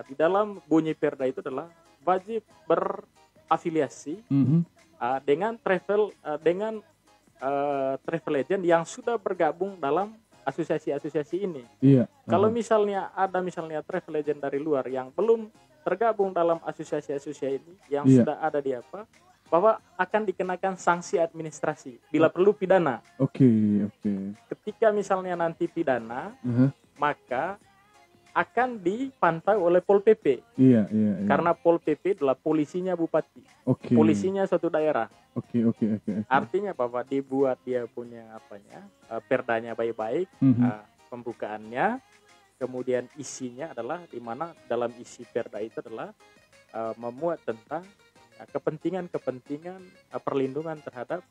di dalam bunyi perda itu adalah wajib berafiliasi dengan travel agent yang sudah bergabung dalam asosiasi-asosiasi ini. Kalau misalnya ada travel agent dari luar yang belum tergabung dalam asosiasi-asosiasi ini yang sudah ada di bahwa akan dikenakan sanksi administrasi bila perlu pidana. Ketika misalnya nanti pidana, maka akan dipantau oleh Pol PP. Karena Pol PP adalah polisinya bupati, polisinya suatu daerah. Artinya bahwa dibuat dia punya perdanya baik-baik, pembukaannya. Kemudian isinya adalah di mana dalam isi perda itu adalah memuat tentang kepentingan perlindungan terhadap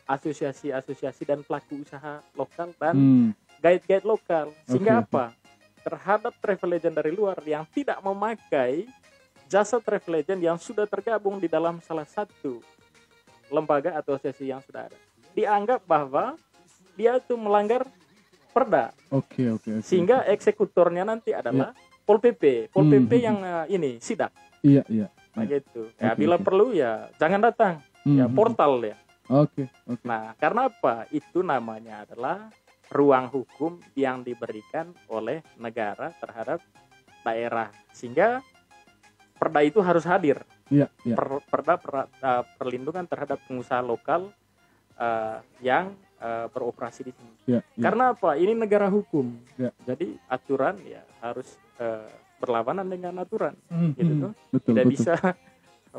asosiasi-asosiasi dan pelaku usaha lokal dan guide-guide lokal. Sehingga terhadap travel agent dari luar yang tidak memakai jasa travel agent yang sudah tergabung di dalam salah satu lembaga atau asosiasi yang sudah ada, dianggap bahwa dia itu melanggar perda. Sehingga eksekutornya nanti adalah Pol PP. Pol PP yang sidak. Begitu. Bila perlu jangan datang. Portal ya. Nah, karena apa? Itu namanya adalah ruang hukum yang diberikan oleh negara terhadap daerah. Sehingga perda itu harus hadir. Perda perlindungan terhadap pengusaha lokal yang beroperasi di sini. Karena apa? Ini negara hukum. Jadi aturan harus berlawanan dengan aturan. Gitu. Tidak bisa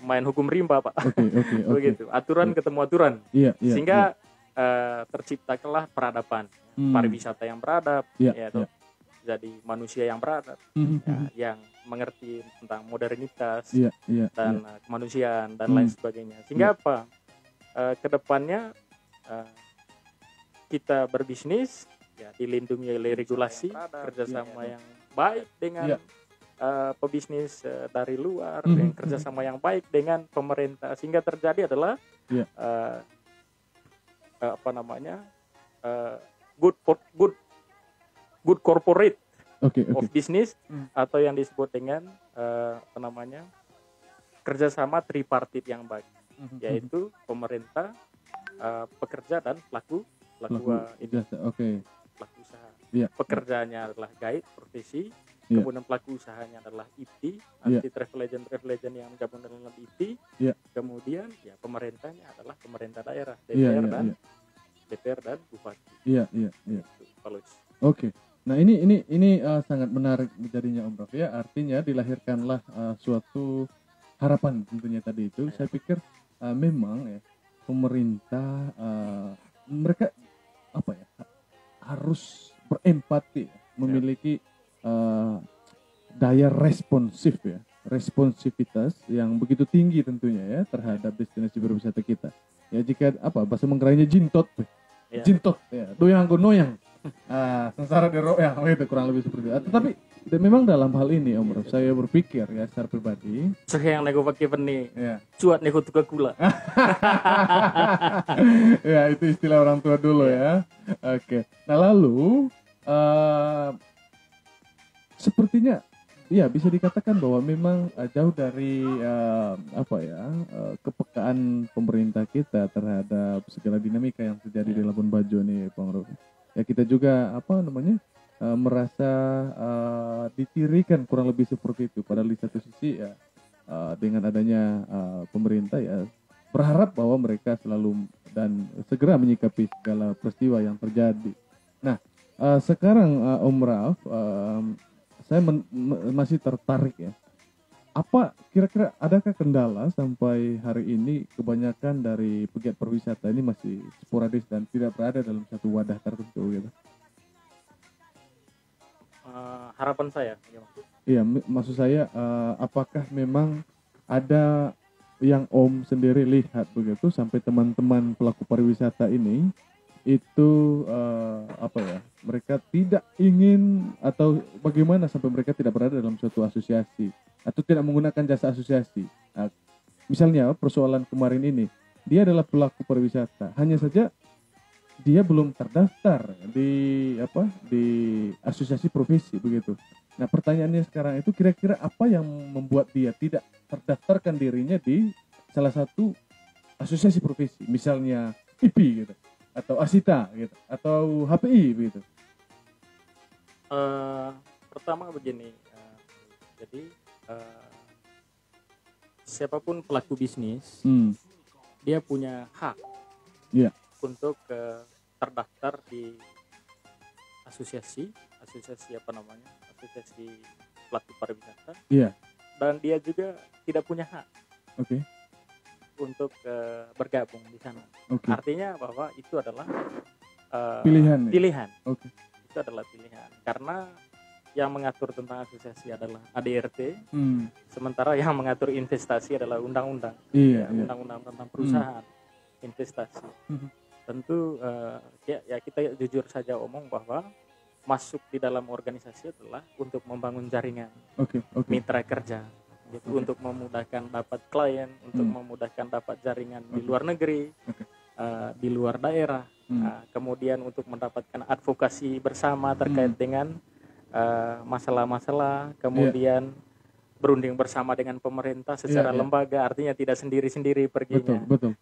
main hukum rimba, Pak. Begitu. Aturan ketemu aturan. Sehingga terciptakanlah peradaban, pariwisata yang beradab, jadi manusia yang beradab, yang mengerti tentang modernitas dan kemanusiaan dan lain sebagainya. Sehingga apa? Kedepannya kita berbisnis dilindungi oleh regulasi, kerjasama yang baik dengan pebisnis dari luar yang kerjasama yang baik dengan pemerintah, sehingga terjadi adalah good corporate of business, atau yang disebut dengan kerjasama tripartit yang baik, yaitu pemerintah, pekerja dan pelaku usaha. Pekerjanya adalah guide profesi, kemudian pelaku usahanya adalah IT, travel agent yang gabung dalam IT, kemudian pemerintahnya adalah pemerintah daerah, DPR dan bupati. Oke. Nah ini sangat menarik jadinya Om Raf ya. Artinya dilahirkanlah suatu harapan tentunya tadi itu. Saya pikir memang ya pemerintah mereka harus berempati, memiliki daya responsivitas yang begitu tinggi tentunya ya terhadap destinasi berwisata kita. Ya jika bahasa Manggarainya jintot ya, doyang gonoyang. Sengsara diroyang itu kurang lebih seperti itu. Tetapi memang dalam hal ini Om Raf, saya berpikir ya secara pribadi. Yang nego pakai peni, cuat nego tukar gula. Ya itu istilah orang tua dulu ya. Oke. Nah lalu sepertinya ya bisa dikatakan bahwa memang jauh dari kepekaan pemerintah kita terhadap segala dinamika yang terjadi di Labuan Bajo nih Bang Ruf. Ya kita juga merasa ditirikan kurang lebih seperti itu. Padahal di satu sisi ya dengan adanya pemerintah ya berharap bahwa mereka selalu dan segera menyikapi segala peristiwa yang terjadi. Nah sekarang Om Raf, saya masih tertarik ya. Apa kira-kira adakah kendala sampai hari ini kebanyakan dari pegiat pariwisata ini masih sporadis dan tidak berada dalam satu wadah tertentu gitu? Harapan saya. Iya, maksud saya apakah memang ada yang Om sendiri lihat begitu sampai teman-teman pelaku pariwisata ini itu mereka tidak ingin atau bagaimana sampai mereka tidak berada dalam suatu asosiasi atau tidak menggunakan jasa asosiasi. Misalnya persoalan kemarin ini, dia adalah pelaku pariwisata, hanya saja dia belum terdaftar di asosiasi profesi begitu. Nah pertanyaannya sekarang itu kira-kira apa yang membuat dia tidak terdaftarkan dirinya di salah satu asosiasi profesi, misalnya IP gitu, atau Asita gitu, atau HPI begitu. Pertama begini, jadi siapapun pelaku bisnis, dia punya hak untuk terdaftar di asosiasi pelaku pariwisata, dan dia juga tidak punya hak untuk bergabung di sana. Artinya bahwa itu adalah pilihan. Itu adalah pilihan, karena yang mengatur tentang asosiasi adalah ADRT, sementara yang mengatur investasi adalah undang-undang, undang-undang tentang perusahaan investasi. Tentu kita jujur saja omong bahwa masuk di dalam organisasi adalah untuk membangun jaringan mitra kerja, gitu, untuk memudahkan dapat klien, untuk memudahkan dapat jaringan di luar negeri, di luar daerah, kemudian untuk mendapatkan advokasi bersama terkait dengan masalah-masalah, kemudian berunding bersama dengan pemerintah secara lembaga, artinya tidak sendiri-sendiri perginya. Betul.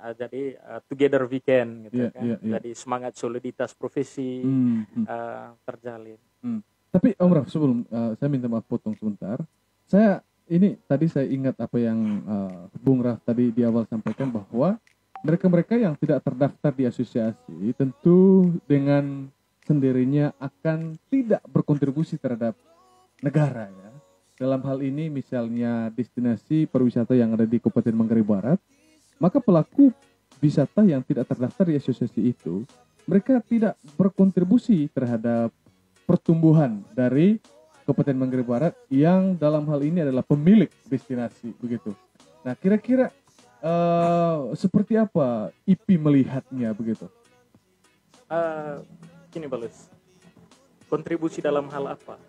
Jadi together we can gitu kan. Jadi semangat soliditas profesi terjalin. Tapi Om Raf, sebelum saya minta maaf potong sebentar. Tadi saya ingat apa yang Bung Raf tadi di awal sampaikan bahwa mereka-mereka yang tidak terdaftar di asosiasi tentu dengan sendirinya akan tidak berkontribusi terhadap negara ya. Dalam hal ini misalnya destinasi pariwisata yang ada di Kabupaten Manggarai Barat, maka pelaku wisata yang tidak terdaftar di asosiasi itu, mereka tidak berkontribusi terhadap pertumbuhan dari Kabupaten Manggarai Barat yang dalam hal ini adalah pemilik destinasi begitu. Nah, kira-kira seperti apa IP melihatnya begitu? Gini Balus, kontribusi dalam hal apa?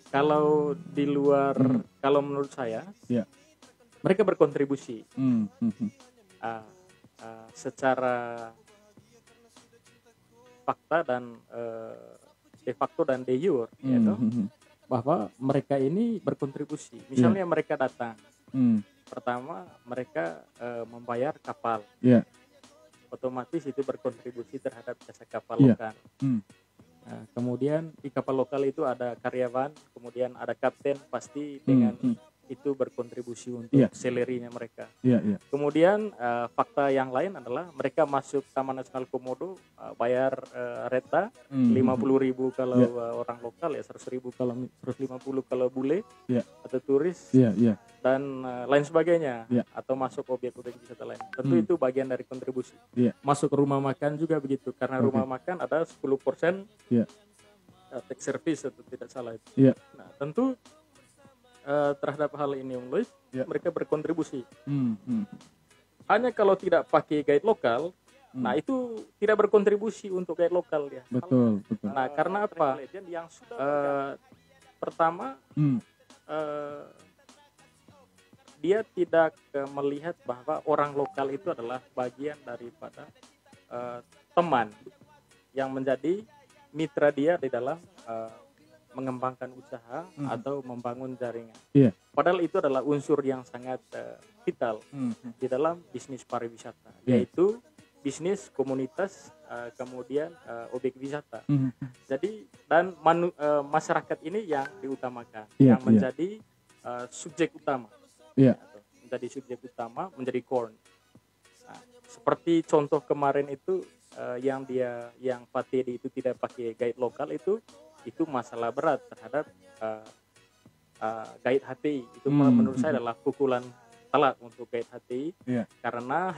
Kalau di luar, kalau menurut saya, mereka berkontribusi secara fakta dan de facto dan de jure, bahwa mereka ini berkontribusi. Misalnya mereka datang, pertama mereka membayar kapal, otomatis itu berkontribusi terhadap jasa kapal lokal. Nah, kemudian di kapal lokal itu ada karyawan, kemudian ada kapten, pasti dengan itu berkontribusi untuk salary-nya mereka. Kemudian fakta yang lain adalah mereka masuk Taman Nasional Komodo, bayar reta 50.000 kalau orang lokal, ya 100.000 kalau 150 kalau bule atau turis, dan lain sebagainya, atau masuk objek-objek wisata lain. Tentu itu bagian dari kontribusi. Masuk rumah makan juga begitu, karena rumah makan ada 10% tax service atau tidak salah itu. Nah, tentu terhadap hal ini Luis, mereka berkontribusi. Hanya kalau tidak pakai guide lokal, nah itu tidak berkontribusi untuk guide lokal ya. Betul. Nah, karena apa? Pertama, dia tidak melihat bahwa orang lokal itu adalah bagian daripada teman yang menjadi mitra dia di dalam mengembangkan usaha atau membangun jaringan. Padahal itu adalah unsur yang sangat vital di dalam bisnis pariwisata, yaitu bisnis komunitas, kemudian objek wisata. Jadi dan masyarakat ini yang diutamakan, yang menjadi subjek utama. Menjadi subjek utama, menjadi core. Nah, seperti contoh kemarin itu yang Patedi itu tidak pakai guide lokal, itu masalah berat terhadap guide HTI. Itu menurut saya adalah pukulan telak untuk guide HTI, karena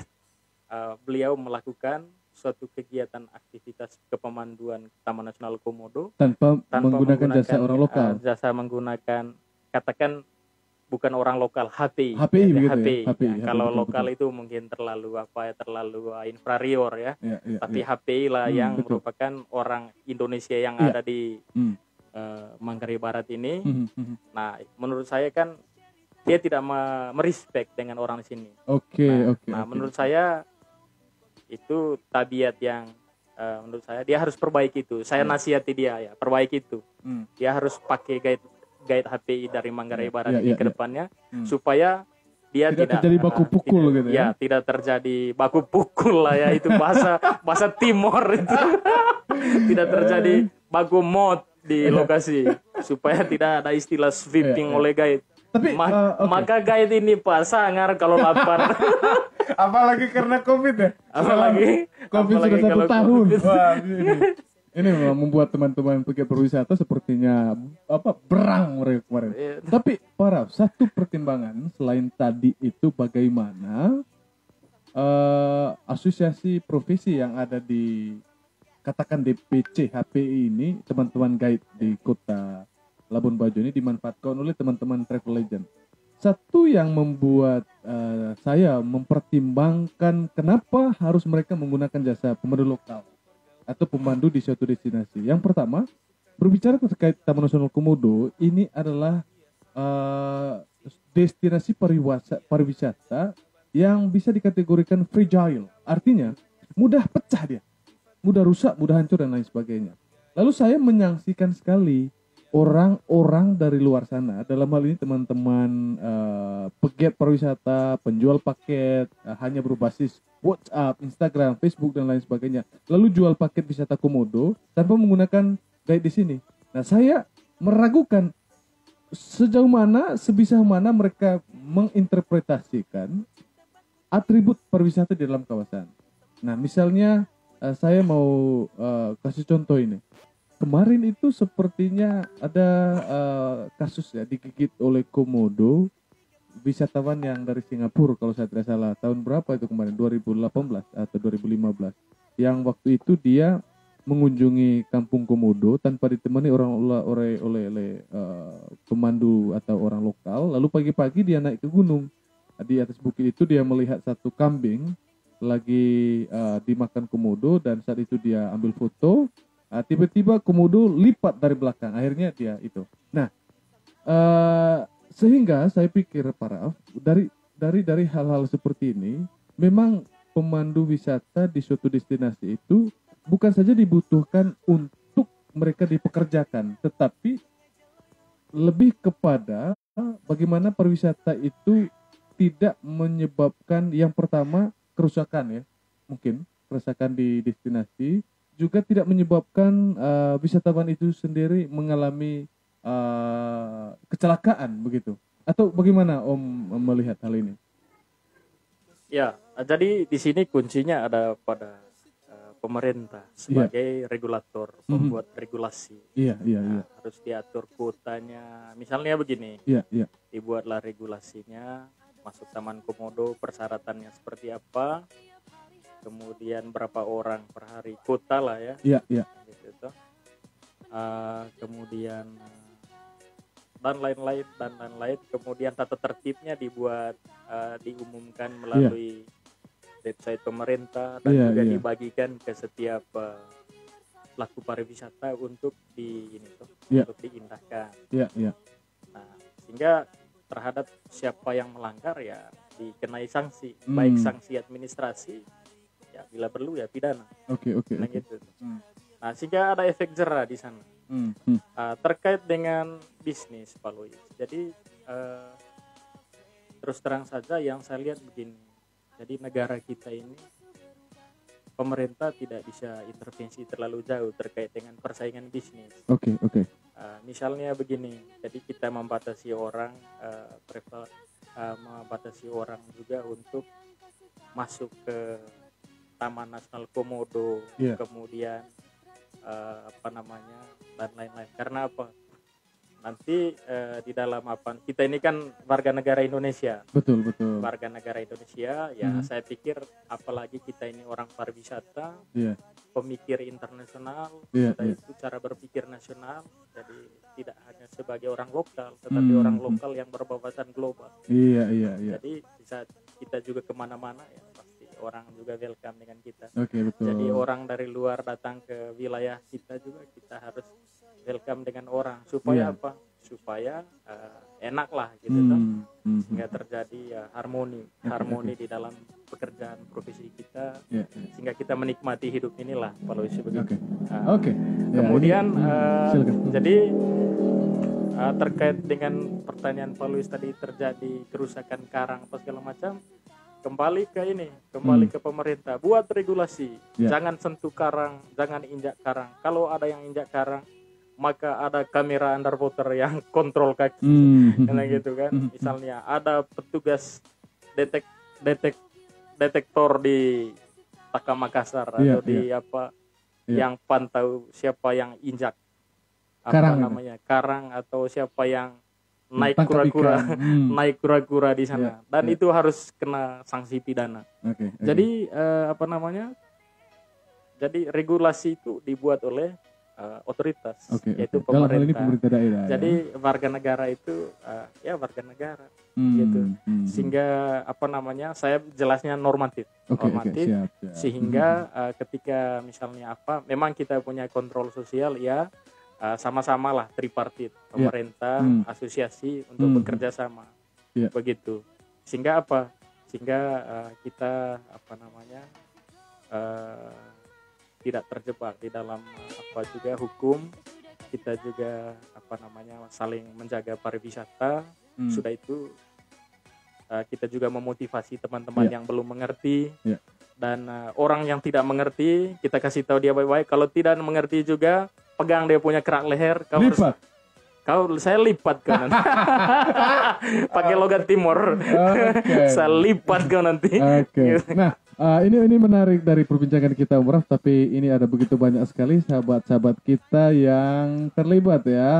beliau melakukan suatu kegiatan aktivitas kepemanduan Taman Nasional Komodo tanpa menggunakan jasa orang lokal. Jasa menggunakan, katakan bukan orang lokal, HTI. Kalau lokal itu mungkin terlalu inferior ya. Tapi HTI lah yang merupakan orang Indonesia yang ada di Manggarai Barat ini. Nah, menurut saya kan dia tidak merespek dengan orang di sini. Nah, menurut saya itu tabiat yang menurut saya dia harus perbaiki itu. Saya nasihati dia ya, perbaiki itu. Dia harus pakai guide HTI dari Manggarai Barat ini ke depannya, supaya dia tidak terjadi baku pukul gitu ya. Tidak terjadi baku pukul lah ya, itu bahasa Timor itu. Tidak terjadi baku mod di lokasi, supaya tidak ada istilah sweeping oleh guide. Tapi maka guide ini Pak sangar kalau lapar. Apalagi karena Covid ya. Apalagi sudah 1 tahun. Wah, ini memang membuat teman-teman pegiat pariwisata sepertinya berang mereka kemarin. Tapi satu pertimbangan selain tadi itu bagaimana asosiasi profesi yang ada di katakan DPC HPI ini, teman-teman guide di kota Labuan Bajo ini dimanfaatkan oleh teman-teman travel agent. Satu yang membuat saya mempertimbangkan kenapa harus mereka menggunakan jasa pemandu lokal atau pemandu di suatu destinasi. Yang pertama, berbicara terkait Taman Nasional Komodo, ini adalah destinasi pariwisata yang bisa dikategorikan fragile. Artinya, mudah pecah dia, mudah rusak, mudah hancur, dan lain sebagainya. Lalu saya menyaksikan sekali orang-orang dari luar sana, dalam hal ini teman-teman pegiat pariwisata, penjual paket, hanya berbasis WhatsApp, Instagram, Facebook, dan lain sebagainya, lalu jual paket wisata Komodo tanpa menggunakan guide di sini. Nah, saya meragukan sejauh mana, sebisa mana mereka menginterpretasikan atribut pariwisata di dalam kawasan. Nah, misalnya saya mau kasih contoh ini. Kemarin itu sepertinya ada kasus ya, digigit oleh Komodo, wisatawan yang dari Singapura kalau saya tidak salah. Tahun berapa itu kemarin? 2018 atau 2015. Yang waktu itu dia mengunjungi kampung Komodo tanpa ditemani oleh pemandu atau orang lokal. Lalu pagi-pagi dia naik ke gunung. Di atas bukit itu dia melihat satu kambing lagi dimakan Komodo, dan saat itu dia ambil foto. Tiba-tiba Komodo lipat dari belakang. Akhirnya dia itu. Nah, Sehingga saya pikir Pak Raf, dari hal-hal seperti ini, memang pemandu wisata di suatu destinasi itu bukan saja dibutuhkan untuk mereka dipekerjakan, tetapi lebih kepada bagaimana pariwisata itu tidak menyebabkan yang pertama kerusakan ya, mungkin kerusakan di destinasi, juga tidak menyebabkan wisatawan itu sendiri mengalami kecelakaan begitu. Atau bagaimana Om melihat hal ini? Ya, jadi di sini kuncinya ada pada pemerintah sebagai regulator, pembuat regulasi. Harus diatur kuotanya. Misalnya begini, dibuatlah regulasinya, masuk Taman Komodo persyaratannya seperti apa, kemudian berapa orang per hari, kuota lah ya. Gitu. Kemudian dan lain-lain, kemudian tata tertibnya dibuat, diumumkan melalui website pemerintah dan juga dibagikan ke setiap pelaku pariwisata untuk untuk diindahkan. Nah, sehingga terhadap siapa yang melanggar ya dikenai sanksi, baik sanksi administrasi ya bila perlu ya pidana. Nah, gitu. Nah, sehingga ada efek jera di sana. Terkait dengan bisnis Pak Louis. Jadi terus terang saja yang saya lihat begini. Jadi negara kita ini, pemerintah tidak bisa intervensi terlalu jauh terkait dengan persaingan bisnis. Misalnya begini, jadi kita membatasi orang, membatasi orang juga untuk masuk ke Taman Nasional Komodo, kemudian dan lain-lain. Karena apa? Nanti di dalam kita ini kan warga negara Indonesia. Betul. Warga negara Indonesia ya, saya pikir apalagi kita ini orang pariwisata, pemikir internasional, itu cara berpikir nasional. Jadi tidak hanya sebagai orang lokal, tetapi orang lokal yang berwawasan global. Jadi saat kita juga kemana-mana ya pasti orang juga welcome dengan kita. Betul. Jadi orang dari luar datang ke wilayah kita juga kita harus welcome dengan orang supaya apa? Supaya enak lah gitu kan. Sehingga terjadi harmoni di dalam pekerjaan profesi kita, sehingga kita menikmati hidup inilah kalau begitu. Kemudian jadi terkait dengan pertanyaan Pak Louis tadi, terjadi kerusakan karang apa segala macam, kembali ke pemerintah, buat regulasi, jangan sentuh karang, jangan injak karang. Kalau ada yang injak karang, maka ada kamera underwater yang kontrol kaki, karena gitu kan. Misalnya ada petugas detektor di Taka Makassar atau di yang pantau siapa yang injak karang atau siapa yang naik kura-kura di sana, dan itu harus kena sanksi pidana. Jadi jadi regulasi itu dibuat oleh otoritas, yaitu pemerintah. Daerah, jadi warga negara itu warga negara gitu. Sehingga saya jelasnya normatif. Siap. Sehingga ketika misalnya memang kita punya kontrol sosial ya, sama-sama lah tripartit, pemerintah, asosiasi untuk bekerja sama. Begitu. Sehingga kita tidak terjebak di dalam juga hukum. Kita juga saling menjaga pariwisata. Sudah itu kita juga memotivasi teman-teman yang belum mengerti, dan orang yang tidak mengerti kita kasih tahu dia baik-baik. Kalau tidak mengerti juga pegang dia punya kerak leher, saya lipat kan nanti. Pakai logat timur. Saya lipat kan nanti. Nah, ini menarik dari perbincangan kita Om Raf, tapi ini ada begitu banyak sekali sahabat-sahabat kita yang terlibat ya,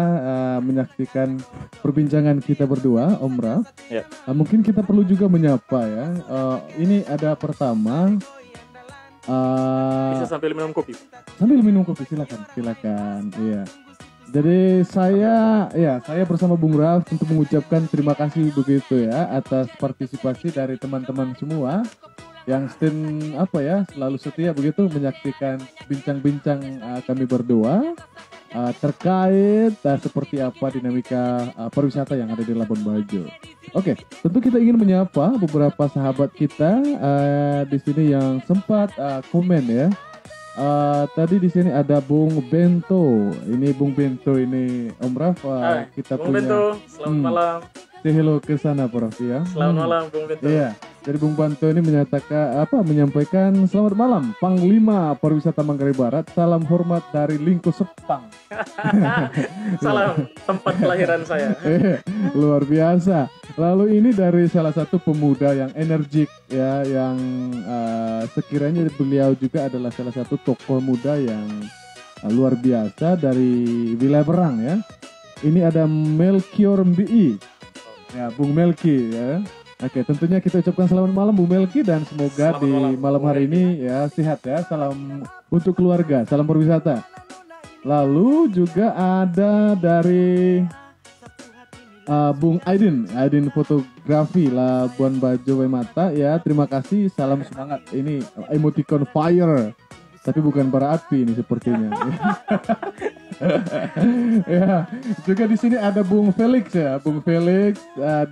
menyaksikan perbincangan kita berdua Om Raf. Mungkin kita perlu juga menyapa ya. Ini ada pertama. Bisa sambil minum kopi. Silakan. Iya. Jadi saya bersama Bung Raf untuk mengucapkan terima kasih begitu ya atas partisipasi dari teman-teman semua yang selalu setia begitu menyaksikan bincang-bincang kami berdua terkait seperti apa dinamika pariwisata yang ada di Labuan Bajo. Oke, tentu kita ingin menyapa beberapa sahabat kita di sini yang sempat komen ya. Tadi di sini ada Bung Bento. Ini Bung Bento ini Om Raf. Kita Bung punya. Bento, selamat malam. Say hello ke sana, Prof ya. Selamat malam, Bung Bento. Iya. Jadi Bung Banto ini menyampaikan selamat malam Panglima Pariwisata Manggarai Barat, salam hormat dari Lingko Sepang. Salam tempat kelahiran saya. Luar biasa. Lalu ini dari salah satu pemuda yang energik ya, yang sekiranya beliau juga adalah salah satu tokoh muda yang luar biasa dari wilayah Berang ya. Ini ada Melkior MBI. Ya, Bung Melki ya. Oke, tentunya kita ucapkan selamat malam Bung Melki dan semoga di malam hari ini ya sehat ya. Salam untuk keluarga, salam pariwisata. Lalu juga ada dari Bung Aidin fotografi Labuan Bajo Wemata ya. Terima kasih, salam semangat. Ini emoticon fire. Tapi bukan bara api ini sepertinya. Ya, juga di sini ada Bung Felix ya, Bung Felix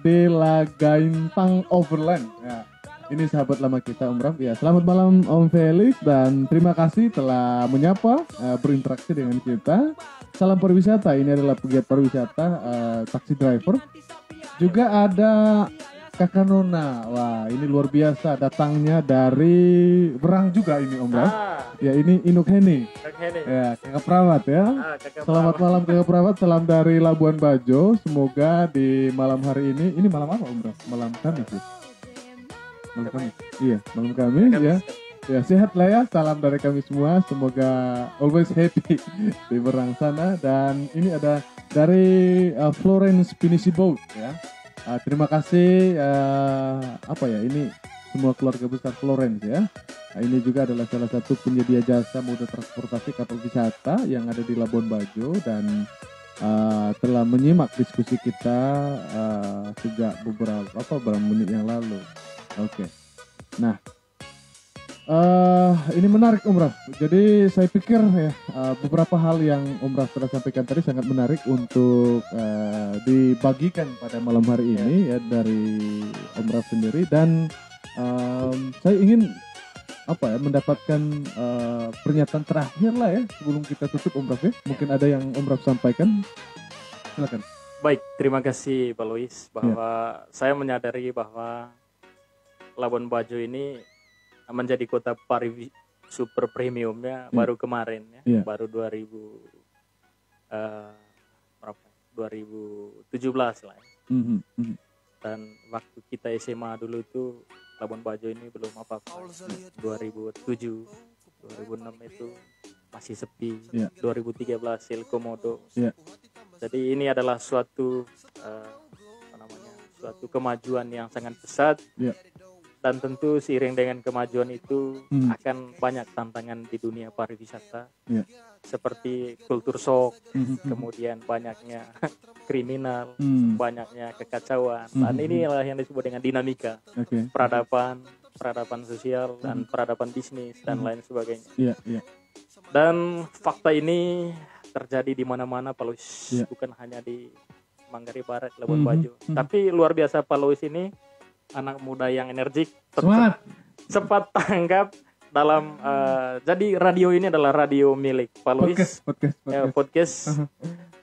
de la Gaintang Overland. Ya, ini sahabat lama kita Om Raf. Ya, selamat malam Om Felix dan terima kasih telah menyapa, berinteraksi dengan kita. Salam pariwisata. Ini adalah pegiat pariwisata, taksi driver. Juga ada Kakak Nona, wah ini luar biasa datangnya dari Berang juga ini Om Raf. Ya ini Inuk Heni. Ya kakak perawat ya. Selamat malam kakak perawat, salam dari Labuan Bajo. Semoga di malam hari ini malam apa Om Raf? Malam Kamis ya? Malam Kamis. Iya malam Kamis ya. Ya sehat lah ya, salam dari kami semua. Semoga always happy di Berang sana. Dan ini ada dari Florence Pinisi Boat ya. Terima kasih ini semua keluarga besar Florence ya. Ini juga adalah salah satu penyedia jasa moda transportasi kapal wisata yang ada di Labuan Bajo dan telah menyimak diskusi kita sejak beberapa menit yang lalu. Oke. Nah, ini menarik Om Raf. Jadi saya pikir ya beberapa hal yang Om Raf telah sampaikan tadi sangat menarik untuk dibagikan pada malam hari ini ya dari Om Raf sendiri dan saya ingin mendapatkan pernyataan terakhir lah ya sebelum kita tutup Om Raf ya. Mungkin ada yang Om Raf sampaikan. Silakan. Baik, terima kasih Pak Lois bahwa saya menyadari bahwa Labuan Bajo ini menjadi kota super premiumnya baru kemarin ya, baru 2017 lah ya. Dan waktu kita SMA dulu itu Labuan Bajo ini belum apa-apa. 2007, 2006 itu masih sepi. 2013 Silkomodo. Jadi ini adalah suatu suatu kemajuan yang sangat pesat. Dan tentu seiring dengan kemajuan itu akan banyak tantangan di dunia pariwisata, seperti kultur shock, kemudian banyaknya kriminal, banyaknya kekacauan, dan inilah yang disebut dengan dinamika, peradaban sosial dan peradaban bisnis dan lain sebagainya. Dan fakta ini terjadi di mana-mana, Pak Lois, bukan hanya di Manggarai Barat, Labuan Bajo, tapi luar biasa Pak Lois ini. Anak muda yang energik, cepat tanggap dalam jadi radio ini adalah radio milik Pak Lois, podcast.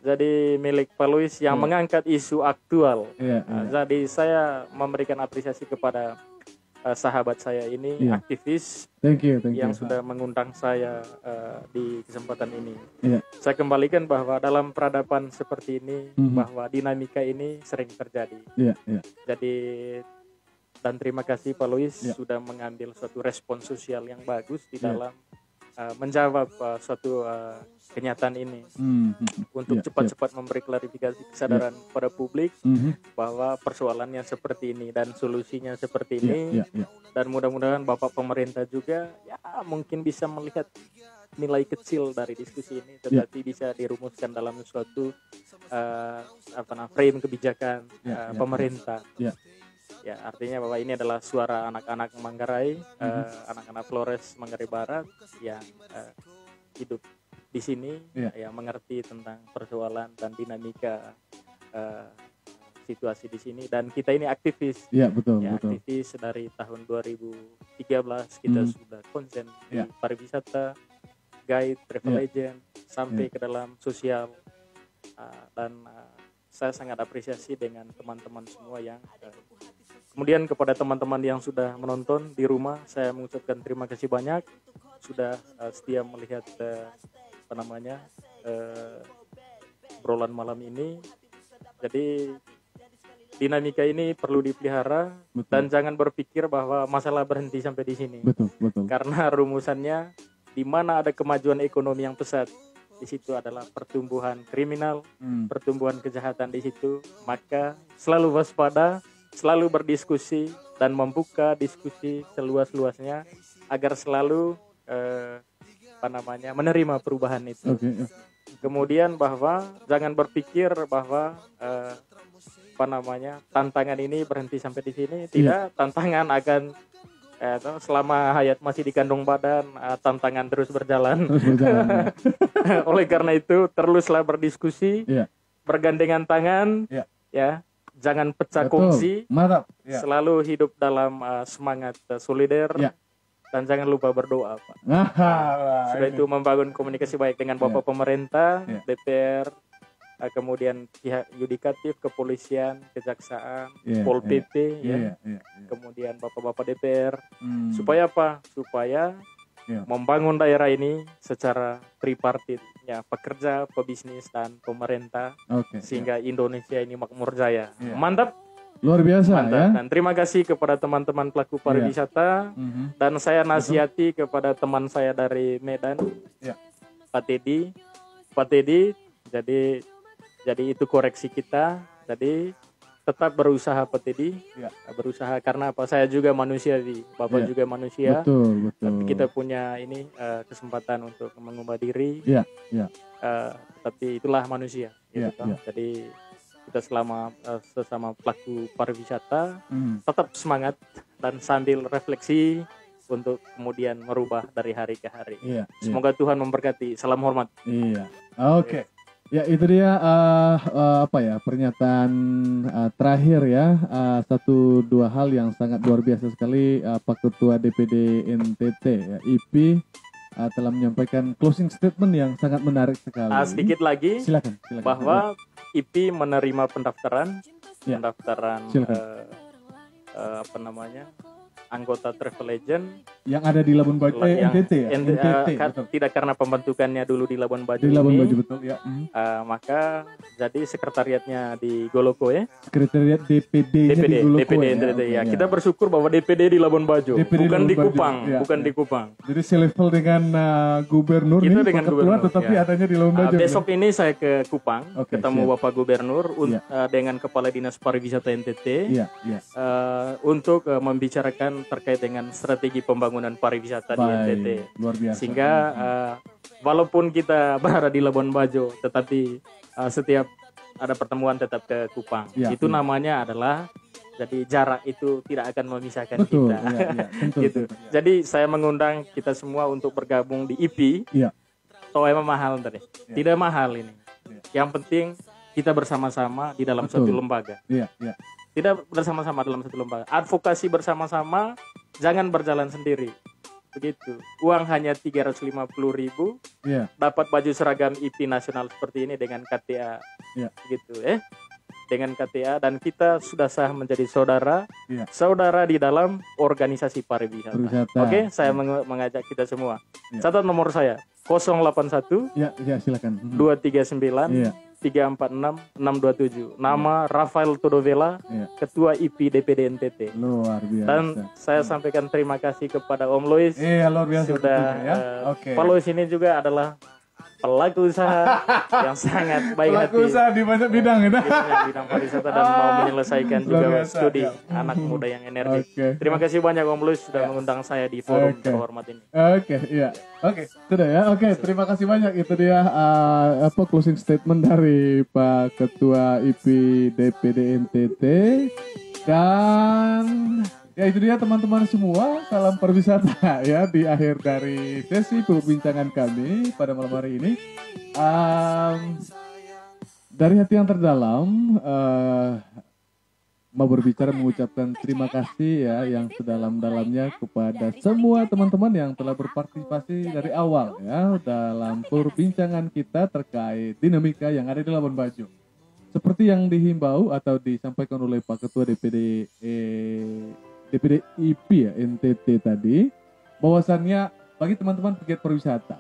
Jadi milik Pak Lois yang mengangkat isu aktual. Jadi saya memberikan apresiasi kepada sahabat saya ini, aktivis yang sudah mengundang saya di kesempatan ini. Saya kembalikan bahwa dalam peradaban seperti ini, bahwa dinamika ini sering terjadi. Jadi dan terima kasih Pak Lois sudah mengambil suatu respon sosial yang bagus di dalam menjawab suatu kenyataan ini untuk cepat-cepat memberi klarifikasi kesadaran pada publik bahwa persoalannya seperti ini dan solusinya seperti ini dan mudah-mudahan Bapak pemerintah juga ya mungkin bisa melihat nilai kecil dari diskusi ini tetapi bisa dirumuskan dalam suatu frame kebijakan pemerintah. Ya, artinya bahwa ini adalah suara anak-anak Manggarai, anak-anak Flores Manggarai Barat yang hidup di sini, yang mengerti tentang persoalan dan dinamika situasi di sini. Dan kita ini aktivis, betul. Aktivis dari tahun 2013 kita sudah konsen di pariwisata, guide, travel agent, sampai ke dalam sosial, dan saya sangat apresiasi dengan teman-teman semua yang kemudian kepada teman-teman yang sudah menonton di rumah, saya mengucapkan terima kasih banyak sudah setia melihat obrolan malam ini. Jadi dinamika ini perlu dipelihara, dan jangan berpikir bahwa masalah berhenti sampai di sini. Betul. Karena rumusannya, di mana ada kemajuan ekonomi yang pesat, di situ adalah pertumbuhan kriminal, pertumbuhan kejahatan di situ. Maka selalu waspada, selalu berdiskusi dan membuka diskusi seluas-luasnya agar selalu menerima perubahan itu. Kemudian bahwa jangan berpikir bahwa tantangan ini berhenti sampai di sini. Tidak, tantangan akan selama hayat masih di kandung badan, tantangan terus berjalan. Oleh karena itu teruslah berdiskusi, bergandengan tangan, jangan pecah kongsi, selalu hidup dalam semangat solider, dan jangan lupa berdoa, Pak. Sudah itu membangun komunikasi baik dengan Bapak pemerintah, DPR, kemudian pihak yudikatif, kepolisian, kejaksaan, Pol PP, kemudian Bapak-Bapak DPR, supaya apa? Supaya membangun daerah ini secara tripartit, pekerja, pebisnis, dan pemerintah, sehingga Indonesia ini makmur jaya. Mantap. Luar biasa. Mantap. Dan terima kasih kepada teman-teman pelaku pariwisata, dan saya nasihati kepada teman saya dari Medan, Pak Teddy, jadi itu koreksi kita. Jadi tetap berusaha, Pak Teddy, berusaha, karena apa? Saya juga manusia, Bapak juga manusia. Betul. Tapi kita punya ini kesempatan untuk mengubah diri. Tapi itulah manusia. Jadi kita sesama pelaku pariwisata tetap semangat dan sambil refleksi untuk kemudian merubah dari hari ke hari. Semoga Tuhan memberkati. Salam hormat. Oke. Ya, itu dia pernyataan terakhir ya, 1-2 hal yang sangat luar biasa sekali. Pak Ketua DPD NTT IP telah menyampaikan closing statement yang sangat menarik sekali. Sedikit lagi, silakan. Bahwa IP menerima pendaftaran anggota travel agent yang ada di Labuan Bajo, NTT. Tidak, karena pembentukannya dulu di Labuan Bajo. Betul ya. Maka jadi sekretariatnya di Goloko ya. Sekretariat DPD di Goloko. DPD NTT ya. Kita bersyukur bahwa DPD di Labuan Bajo, bukan di Kupang, di Kupang. Jadi selevel dengan gubernur kita dengan gubernur, tetapi adanya di Labuan Bajo. Besok ini saya ke Kupang, ketemu Bapak Gubernur dengan Kepala Dinas Pariwisata NTT untuk membicarakan terkait dengan strategi pembangunan pariwisata di NTT. Luar biasa. Sehingga walaupun kita berada di Labuan Bajo, tetapi setiap ada pertemuan tetap ke Kupang. Itu namanya adalah, jadi jarak itu tidak akan memisahkan kita. Gitu. Jadi saya mengundang kita semua untuk bergabung di IP. Toh emang mahal tadi. Tidak mahal ini. Yang penting kita bersama-sama di dalam suatu lembaga. Tidak bersama-sama dalam satu lembaga. Advokasi bersama-sama, jangan berjalan sendiri. Begitu. Uang hanya 350.000, dapat baju seragam IP nasional seperti ini dengan KTA. Gitu dengan KTA, dan kita sudah sah menjadi saudara di dalam organisasi pariwisata. Oke, saya mengajak kita semua. Catat nomor saya 081 silakan. 239 346-627. Nama Rafael Todovela, Ketua IP DPD NTT. Luar biasa. Dan saya sampaikan terima kasih kepada Om Lois. Luar biasa. Sudah Pak Lois ini juga adalah pelaku usaha yang sangat baik hati. Pelaku usaha di banyak bidang itu. Bidang pariwisata, dan mau menyelesaikan juga studi anak muda yang energik. Terima kasih banyak Om Lois sudah mengundang saya di forum terhormat ini. Sudah ya. Terima kasih banyak. Itu dia closing statement dari Pak Ketua IP DPD NTT. Dan ya itu dia teman-teman semua, salam perwisata ya di akhir dari sesi perbincangan kami pada malam hari ini. Dari hati yang terdalam mau berbicara mengucapkan terima kasih ya yang sedalam-dalamnya kepada semua teman-teman yang telah berpartisipasi dari awal ya dalam perbincangan kita terkait dinamika yang ada di Labuan Bajo. Seperti yang dihimbau atau disampaikan oleh Pak Ketua DPD IP ya NTT tadi, bahwasannya bagi teman-teman pegiat pariwisata,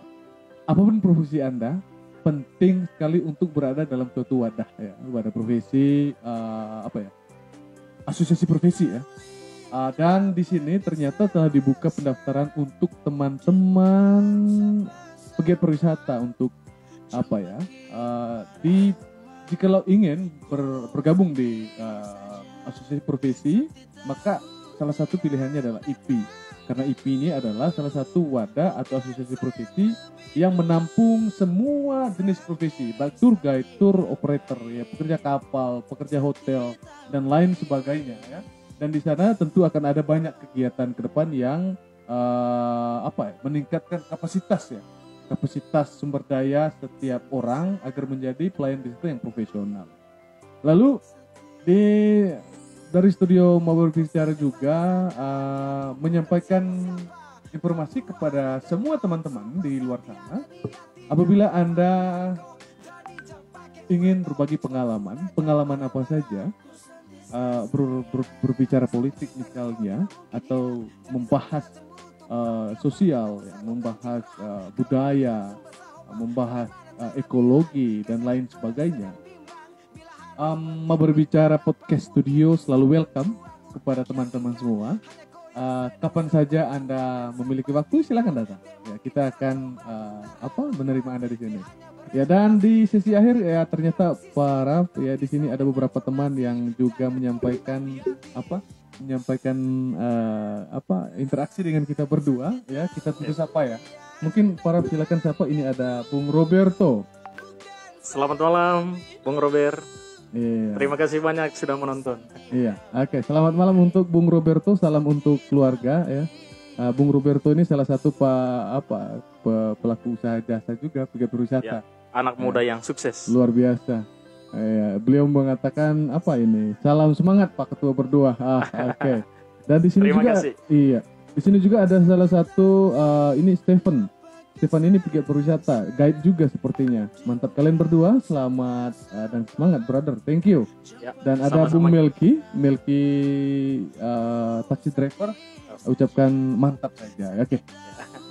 apapun profesi Anda, penting sekali untuk berada dalam suatu wadah ya, wadah profesi asosiasi profesi ya. Dan di sini ternyata telah dibuka pendaftaran untuk teman-teman pegiat pariwisata untuk jikalau ingin bergabung di asosiasi profesi, maka salah satu pilihannya adalah IP. Karena IP ini adalah salah satu wadah atau asosiasi profesi yang menampung semua jenis profesi, baik tour guide, tour operator, ya, pekerja kapal, pekerja hotel, dan lain sebagainya. Ya. Dan di sana tentu akan ada banyak kegiatan ke depan yang meningkatkan kapasitas ya, kapasitas sumber daya setiap orang agar menjadi pelayan wisata yang profesional. Lalu dari studio Mabur Bicara juga menyampaikan informasi kepada semua teman-teman di luar sana, apabila Anda ingin berbagi pengalaman apa saja, berbicara politik misalnya, atau membahas sosial, ya, membahas budaya, membahas ekologi dan lain sebagainya. Mau berbicara podcast studio selalu welcome kepada teman-teman semua. Kapan saja Anda memiliki waktu silakan datang. Ya, kita akan menerima Anda di sini. Ya, dan di sesi akhir ya ternyata Pak ya di sini ada beberapa teman yang juga menyampaikan interaksi dengan kita berdua ya. Kita tentu sapa ya. Mungkin Pak silakan sapa. Ini ada Bung Roberto. Selamat malam Bung Robert. Iya. Terima kasih banyak sudah menonton. Iya, oke. Selamat malam untuk Bung Roberto, salam untuk keluarga ya. Bung Roberto ini salah satu pelaku usaha jasa juga, pegiat pariwisata. Ya, anak muda yang sukses. Luar biasa. Beliau mengatakan salam semangat Pak Ketua berdua. Oke. Dan di sini Terima juga, kasih. iya. Di sini juga ada salah satu ini Stephen ini pegiat pariwisata, guide juga sepertinya. Mantap kalian berdua, selamat dan semangat brother, thank you. Ya, dan ada Bung Melki taxi driver, ucapkan mantap saja. Oke.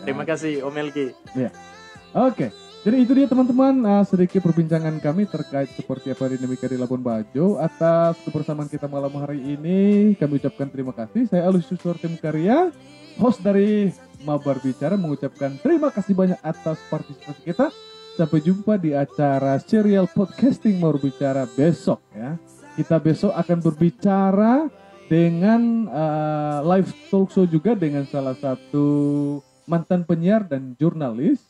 Terima kasih Om Melki. Ya. Oke. Jadi itu dia teman-teman, sedikit perbincangan kami terkait seperti apa dinamika di Labuan Bajo. Atas kebersamaan kita malam hari ini, kami ucapkan terima kasih. Saya Alusius Tim Karya, host dari Mabar Bicara, mengucapkan terima kasih banyak atas partisipasi kita. Sampai jumpa di acara serial podcasting Mabar Bicara besok ya. Kita besok akan berbicara dengan live talk show juga dengan salah satu mantan penyiar dan jurnalis.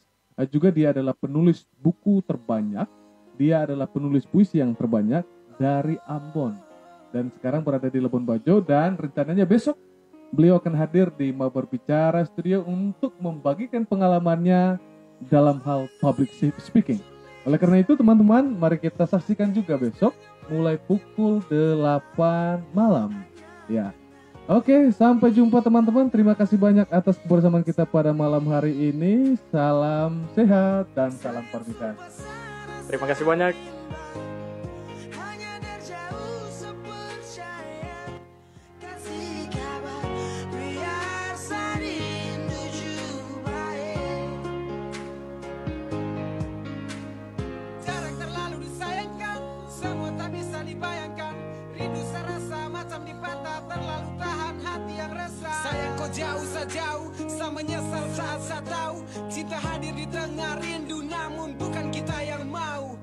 Juga dia adalah penulis buku terbanyak. Dia adalah penulis puisi yang terbanyak dari Ambon. Dan sekarang berada di Labuan Bajo dan rencananya besok beliau akan hadir di Mabar Bicara Studio untuk membagikan pengalamannya dalam hal public speaking. Oleh karena itu teman-teman, mari kita saksikan juga besok mulai pukul 8 malam. Ya. Oke, sampai jumpa teman-teman. Terima kasih banyak atas kebersamaan kita pada malam hari ini. Salam sehat dan salam pernikahan. Terima kasih banyak. Jauh, saya menyesal saat saya tahu cinta hadir di tengah rindu, namun bukan kita yang mau.